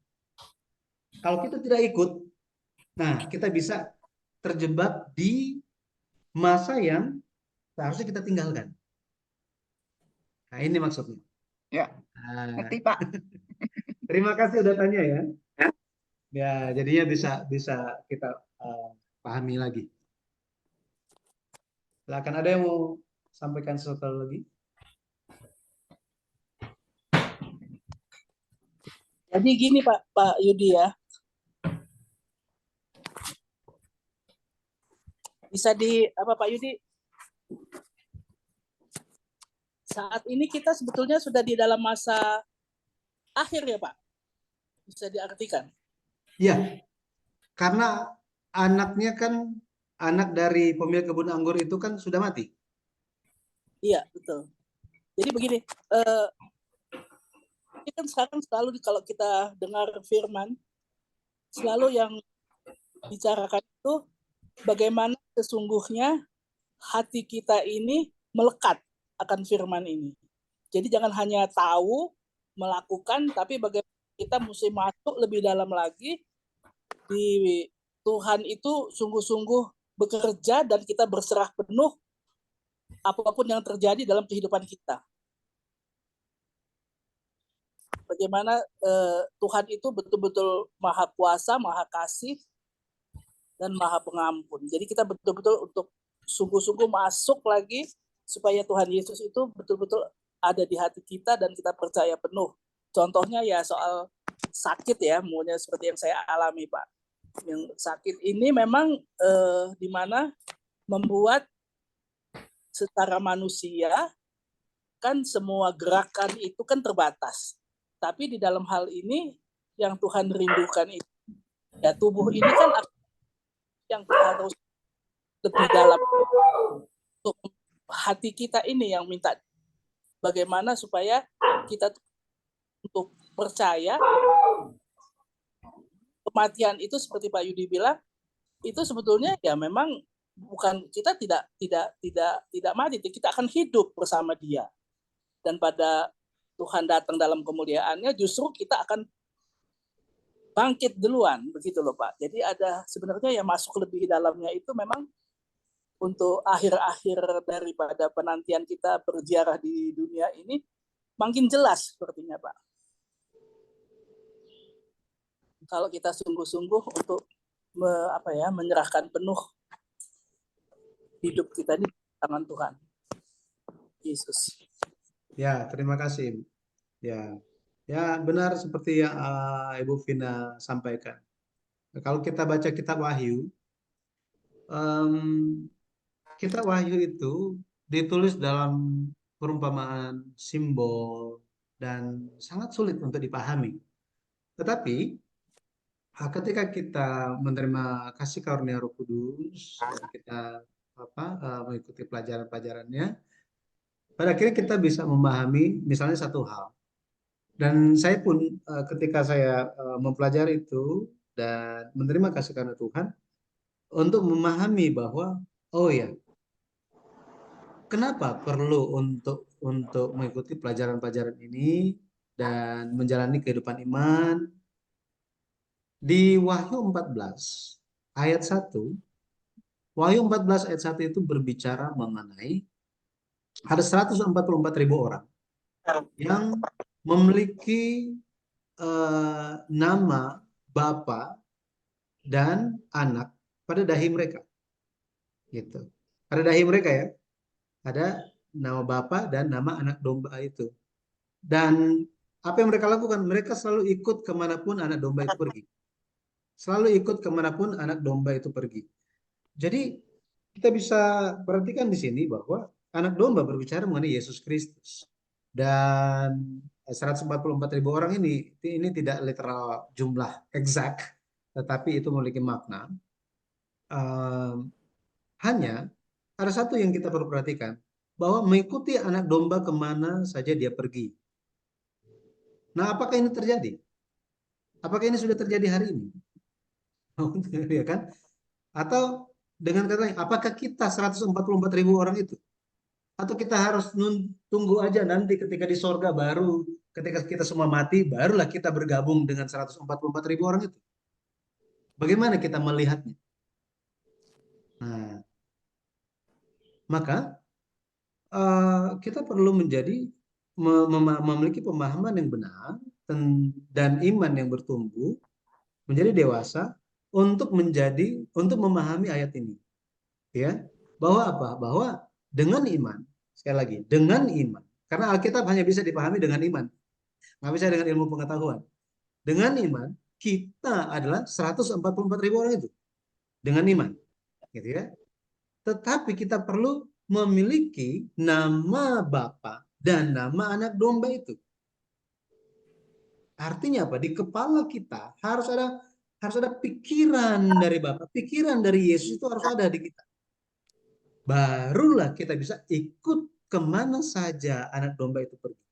Kalau kita tidak ikut, nah kita bisa terjebak di masa yang seharusnya kita tinggalkan. Nah ini maksudnya. Ya, Nah, ngerti Pak. terima kasih udah tanya ya. Ya, jadinya bisa kita pahami lagi. Silakan, ada yang mau sampaikan sesuatu lagi? Jadi gini Pak Yudi ya, bisa Pak Yudi, saat ini kita sebetulnya sudah di dalam masa akhir ya Pak, bisa diartikan. Iya, karena anaknya kan, anak dari pemilik kebun anggur itu kan sudah mati. Iya betul. Jadi begini, ini kan sekarang selalu kalau kita dengar firman, selalu yang bicarakan itu bagaimana sesungguhnya hati kita ini melekat akan firman ini. Jadi jangan hanya tahu, melakukan, tapi bagaimana kita mesti masuk lebih dalam lagi di Tuhan itu sungguh-sungguh bekerja dan kita berserah penuh apapun yang terjadi dalam kehidupan kita. Bagaimana Tuhan itu betul-betul maha kuasa, maha kasih, dan maha pengampun. Jadi kita betul-betul untuk sungguh-sungguh masuk lagi supaya Tuhan Yesus itu betul-betul ada di hati kita dan kita percaya penuh. Contohnya ya soal sakit ya, maunya seperti yang saya alami Pak. Yang sakit ini memang di mana membuat secara manusia kan semua gerakan itu kan terbatas. Tapi di dalam hal ini yang Tuhan rindukan itu ya tubuh ini kan yang harus lebih dalam untuk hati kita ini yang minta bagaimana supaya kita untuk percaya kematian itu seperti Pak Yudi bilang itu sebetulnya ya memang bukan kita tidak mati, kita akan hidup bersama Dia. Dan pada Tuhan datang dalam kemuliaannya justru kita akan bangkit duluan begitu loh Pak. Jadi ada sebenarnya yang masuk lebih dalamnya itu memang untuk akhir-akhir daripada penantian kita berziarah di dunia ini makin jelas sepertinya Pak. Kalau kita sungguh-sungguh untuk menyerahkan penuh hidup kita di tangan Tuhan Yesus. Ya, terima kasih. Ya, ya benar seperti yang Ibu Vina sampaikan. Kalau kita baca kitab Wahyu, kitab Wahyu itu ditulis dalam perumpamaan, simbol, dan sangat sulit untuk dipahami. Tetapi ketika kita menerima kasih karunia Roh Kudus, dan kita mengikuti pelajaran-pelajarannya, pada akhirnya kita bisa memahami misalnya satu hal. Dan saya pun ketika saya mempelajari itu dan menerima kasih karunia Tuhan, untuk memahami bahwa oh ya, kenapa perlu untuk mengikuti pelajaran-pelajaran ini dan menjalani kehidupan iman. Di Wahyu 14 ayat 1, Wahyu 14 ayat 1 itu berbicara mengenai ada 144.000 orang yang memiliki nama Bapa dan Anak pada dahi mereka. Gitu. Pada dahi mereka ya. Ada nama Bapa dan nama Anak Domba itu. Dan apa yang mereka lakukan? Mereka selalu ikut kemanapun anak domba itu pergi. Selalu ikut kemanapun anak domba itu pergi. Jadi kita bisa perhatikan di sini bahwa anak domba berbicara mengenai Yesus Kristus. Dan 144.000 orang ini tidak literal jumlah exact, tetapi itu memiliki makna. Hanya ada satu yang kita perlu perhatikan, bahwa mengikuti anak domba kemana saja dia pergi. Nah, apakah ini terjadi? Apakah ini sudah terjadi hari ini? Ya kan? Atau dengan katanya, apakah kita 144.000 orang itu? Atau kita harus tunggu aja nanti ketika di sorga baru, ketika kita semua mati, barulah kita bergabung dengan 144.000 orang itu. Bagaimana kita melihatnya? Nah, maka kita perlu memiliki pemahaman yang benar dan iman yang bertumbuh, menjadi dewasa untuk memahami ayat ini, ya, bahwa apa? Bahwa dengan iman, sekali lagi, dengan iman, karena Alkitab hanya bisa dipahami dengan iman, nggak bisa dengan ilmu pengetahuan. Dengan iman, kita adalah 144.000 orang itu, dengan iman, gitu ya. Tetapi kita perlu memiliki nama Bapa dan nama anak domba itu. Artinya apa? Di kepala kita harus ada pikiran dari Bapa, pikiran dari Yesus itu harus ada di kita. Barulah kita bisa ikut kemana saja anak domba itu pergi.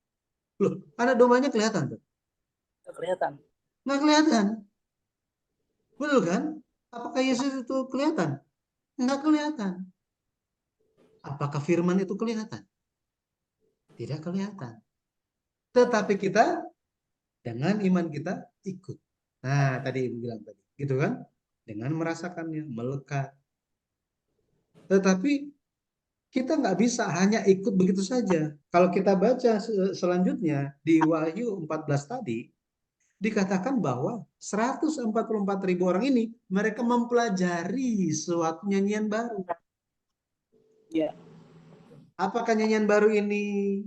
Loh, anak dombanya kelihatan tuh? Nggak kelihatan. Nggak kelihatan. Betul kan? Apakah Yesus itu kelihatan? Nggak kelihatan. Apakah firman itu kelihatan? Tidak kelihatan. Tetapi kita dengan iman kita ikut. Nah, tadi Ibu bilang tadi, gitu kan? Dengan merasakannya, melekat. Tetapi kita nggak bisa hanya ikut begitu saja. Kalau kita baca selanjutnya di Wahyu 14 tadi, dikatakan bahwa 144.000 orang ini mereka mempelajari suatu nyanyian baru. Ya. Apakah nyanyian baru ini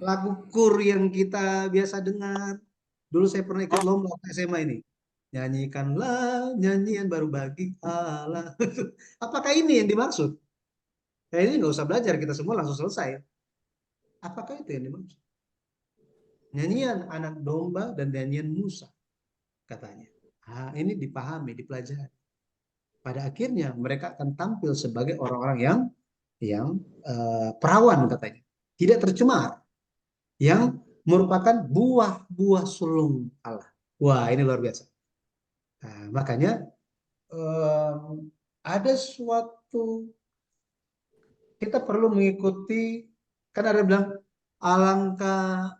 lagu kur yang kita biasa dengar? Dulu saya pernah ikut lomba SMA ini. Nyanyikanlah nyanyian baru bagi Allah. Apakah ini yang dimaksud? Ini nggak usah belajar, kita semua langsung selesai. Apakah itu yang dimaksud? Nyanyian anak domba dan nyanyian Musa, katanya. Ini dipahami, dipelajari. Pada akhirnya mereka akan tampil sebagai orang-orang yang perawan, katanya. Tidak tercemar. Yang merupakan buah-buah sulung Allah. Wah, ini luar biasa. Nah, makanya ada suatu, kita perlu mengikuti, kan ada bilang alangkah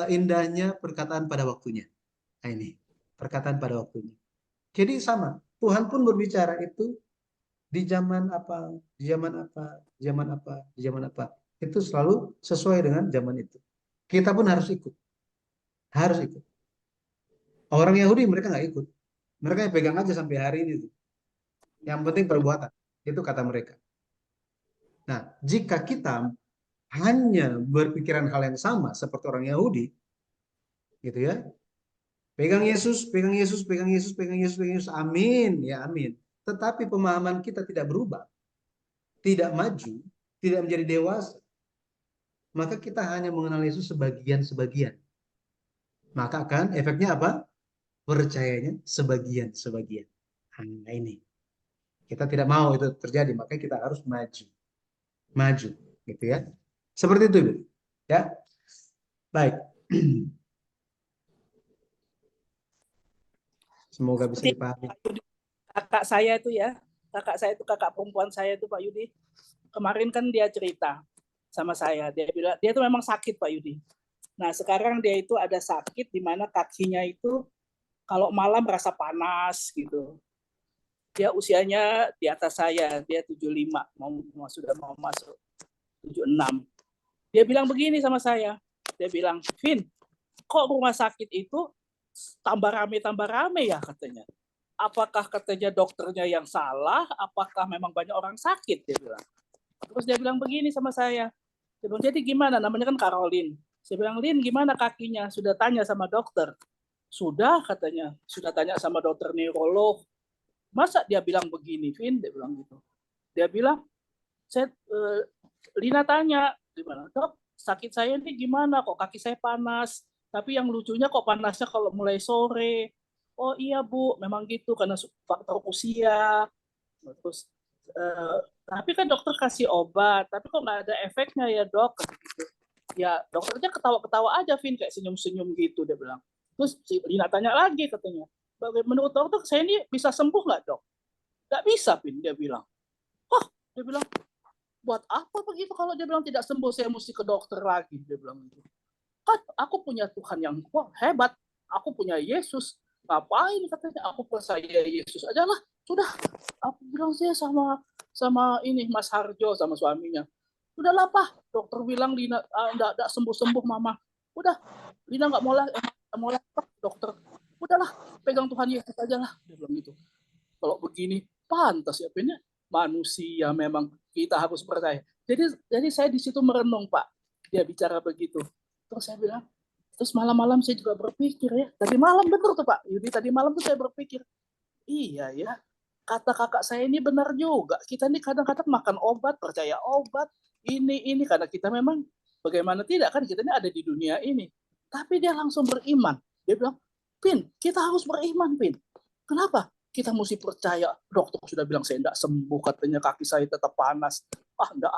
indahnya perkataan pada waktunya. Nah, ini perkataan pada waktunya. Jadi sama, Tuhan pun berbicara itu di zaman apa, di zaman apa, di zaman apa, di zaman apa. Itu selalu sesuai dengan zaman itu. Kita pun harus ikut. Harus ikut. Orang Yahudi mereka nggak ikut. Mereka yang pegang aja sampai hari ini. Yang penting perbuatan. Itu kata mereka. Nah, jika kita hanya berpikiran hal yang sama seperti orang Yahudi, gitu ya, pegang Yesus, pegang Yesus, pegang Yesus, pegang Yesus, pegang Yesus, amin, ya amin. Tetapi pemahaman kita tidak berubah, tidak maju, tidak menjadi dewasa, maka kita hanya mengenal Yesus sebagian-sebagian. Maka kan efeknya apa? Percayanya sebagian-sebagian. Nah, ini. Kita tidak mau itu terjadi, maka kita harus maju. Maju, gitu ya. Seperti itu, Bu. Ya. Baik. Semoga bisa dipahami. Kakak saya itu ya, kakak perempuan saya itu Pak Yudi. Kemarin kan dia cerita sama saya, dia bilang dia itu memang sakit Pak Yudi. Nah sekarang dia itu ada sakit di mana kakinya itu kalau malam merasa panas gitu. Dia usianya di atas saya, dia 75, sudah mau masuk 76. Dia bilang begini sama saya, dia bilang, Vin, kok rumah sakit itu tambah rame ya katanya. Apakah katanya dokternya yang salah, apakah memang banyak orang sakit, dia bilang. Terus dia bilang begini sama saya, dia bilang, jadi gimana, namanya kan Caroline. Saya bilang, Lin, gimana kakinya? Sudah tanya sama dokter? Sudah katanya, sudah tanya sama dokter neurolog. Masa dia bilang begini, Vin? Dia bilang gitu. Dia bilang, Lina tanya, gimana dok, sakit saya ini gimana, kok kaki saya panas, tapi yang lucunya kok panasnya kalau mulai sore. Oh iya Bu, memang gitu karena faktor usia. Terus tapi kan dokter kasih obat, tapi kok nggak ada efeknya ya dok? Gitu. Ya dokternya ketawa-ketawa aja, Vin, kayak senyum-senyum gitu, dia bilang. Terus si Lina tanya lagi katanya, menurut dokter saya ini bisa sembuh nggak dok? Nggak bisa, Pin, dia bilang. Oh, dia bilang, buat apa begitu kalau dia bilang tidak sembuh, saya mesti ke dokter lagi, dia bilang gitu. Kan aku punya Tuhan yang hebat, aku punya Yesus, ngapain katanya aku percaya Yesus aja lah, sudah. Aku bilang saya sama ini Mas Harjo sama suaminya, udahlah Pak, dokter bilang Lina enggak sembuh mama, udah Lina nggak mau lah Pak, dokter, udahlah pegang Tuhan Yesus aja lah, dia bilang gitu. Kalau begini pantas ya Pinnya, manusia memang kita harus percaya. Jadi saya di situ merenung Pak, dia bicara begitu. Terus saya bilang, terus malam-malam saya juga berpikir ya, tadi malam betul tuh Pak Yudi, tadi malam tuh saya berpikir, iya ya, kata kakak saya ini benar juga. Kita ini kadang-kadang makan obat, percaya obat, ini karena kita memang bagaimana tidak kan kita ini ada di dunia ini. Tapi dia langsung beriman. Dia bilang, Pin, kita harus beriman, Pin. Kenapa? Kita mesti percaya. Dokter sudah bilang saya tidak sembuh, katanya kaki saya tetap panas. Enggak.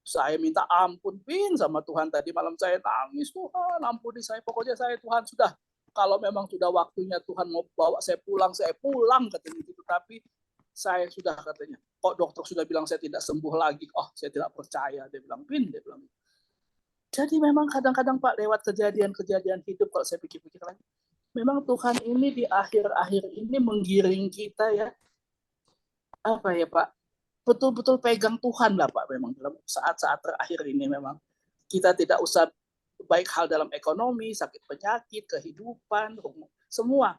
Saya minta ampun, Pin, sama Tuhan. Tadi malam saya nangis, Tuhan, ampuni saya. Pokoknya saya, Tuhan, sudah. Kalau memang sudah waktunya Tuhan mau bawa saya pulang, katanya gitu. Tapi saya sudah, katanya. Kok dokter sudah bilang saya tidak sembuh lagi? Oh, saya tidak percaya. Dia bilang, Pin, dia bilang. Jadi memang kadang-kadang, Pak, lewat kejadian-kejadian hidup, kalau saya pikir-pikir lagi, memang Tuhan ini di akhir-akhir ini menggiring kita ya, apa ya, Pak, betul-betul pegang Tuhan lah Pak, memang dalam saat-saat terakhir ini memang kita tidak usah baik hal dalam ekonomi, sakit penyakit, kehidupan, semua.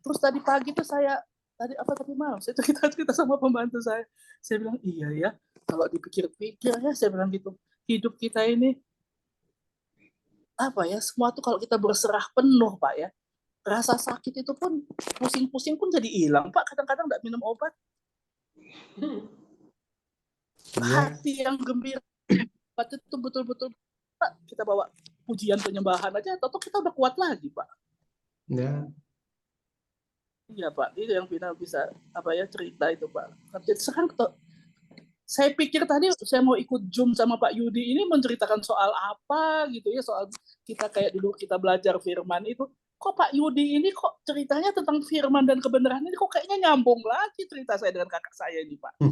Terus tadi pagi tuh tadi malam saya cerita sama pembantu saya bilang iya ya, kalau dipikir-pikir ya, saya bilang gitu, hidup kita ini apa ya, semua tuh kalau kita berserah penuh Pak ya, rasa sakit itu pun, pusing-pusing pun jadi hilang Pak, kadang-kadang nggak minum obat. Hati yang gembira itu betul-betul Pak, kita bawa pujian penyembahan aja, atau kita udah kuat lagi Pak. Ya. Iya Pak, itu yang Vina bisa cerita itu Pak. Sekarang saya pikir tadi saya mau ikut Zoom sama Pak Yudi ini menceritakan soal apa gitu ya, soal kita kayak dulu kita belajar firman itu. Kok Pak Yudi ini kok ceritanya tentang firman dan kebenaran ini kok kayaknya nyambung lagi cerita saya dengan kakak saya ini Pak.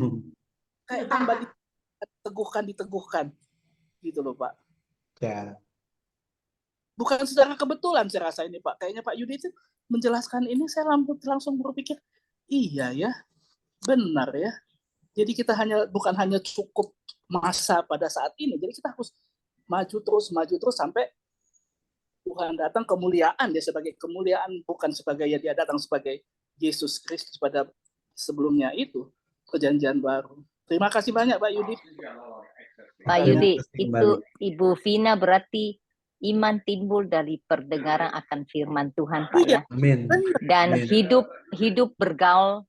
Kayak tambah diteguhkan gitu loh Pak. Ya. Bukan secara kebetulan saya rasa ini Pak. Kayaknya Pak Yudi itu menjelaskan ini saya langsung berpikir, iya ya, benar ya. Jadi kita bukan hanya cukup masa pada saat ini. Jadi kita harus maju terus sampai Tuhan datang, kemuliaan dia sebagai kemuliaan, bukan sebagai dia datang sebagai Yesus Kristus pada sebelumnya itu, perjanjian baru. Terima kasih banyak Pak Yudi. Pak Yudi, itu Ibu Vina berarti iman timbul dari perdengaran akan firman Tuhan Pak ya. Amin. Dan Amin. hidup bergaul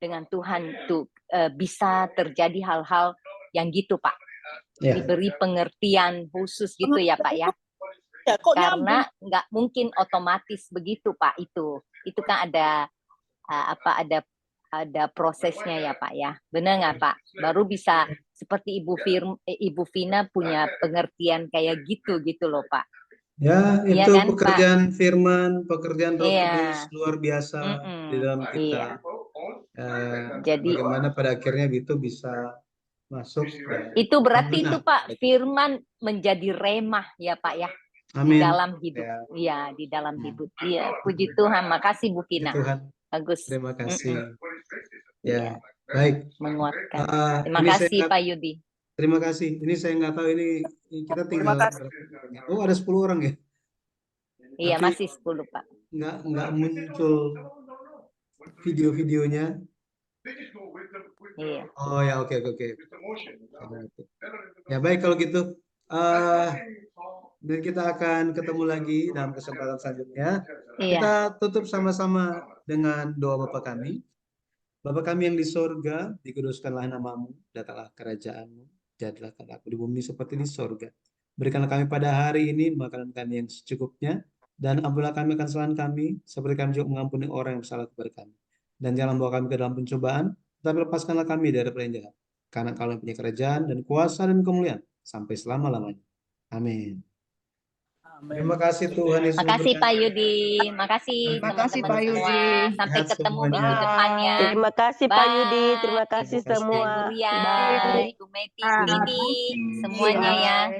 dengan Tuhan itu bisa terjadi hal-hal yang gitu Pak. Ya. Diberi pengertian khusus gitu ya Pak ya. Ya, kok karena nggak mungkin otomatis begitu Pak, itu kan ada ada prosesnya ya Pak ya, benar nggak Pak? Baru bisa seperti Ibu Vina punya pengertian kayak gitu loh Pak. Ya, itu ya kan, pekerjaan Pak? firman, pekerjaan Roh Kudus luar biasa di dalam kita. Iya. Jadi bagaimana pada akhirnya itu bisa masuk. Itu berarti itu Pak, firman menjadi remah ya Pak ya. Amin. Di dalam hidup. Iya, di dalam hidup. Iya, puji Tuhan. Makasih Bu Vina. Tuhan. Bagus. Terima kasih. Ya, baik. Menguatkan. Terima kasih Pak Yudi. Terima kasih. Ini saya nggak tahu ini kita tinggal. Oh, ada 10 orang ya? Iya, tapi masih 10 Pak. Nggak muncul video-videonya. Iya. Oh ya, oke. Ya baik kalau gitu. Dan kita akan ketemu lagi dalam kesempatan selanjutnya. Iya. Kita tutup sama-sama dengan doa Bapa kami. Bapa kami yang di sorga, dikuduskanlah namamu, datanglah kerajaanmu, jadilah kehendakmu di bumi seperti di sorga. Berikanlah kami pada hari ini makanan kami yang secukupnya, dan ampunilah kami akan kesalahan kami, seperti kami juga mengampuni orang yang bersalah kepada kami. Dan jangan bawa kami ke dalam pencobaan, tetapi lepaskanlah kami dari yang jahat. Karena Kau yang punya kerajaan dan kuasa dan kemuliaan sampai selama-lamanya. Amin. Amin. Terima kasih Tuhan Yesus Makasih Pak memberkati. Yudi, makasih Makasih, teman-teman Pak semua. Yudi. Sampai Sehat ketemu semuanya. minggu depan ya. Terima kasih Pak Yudi, Bye. terima kasih Terima kasih. semua. Bu Rian, Bye. Ibu Meti, Bu Didi, semuanya ya. Bye.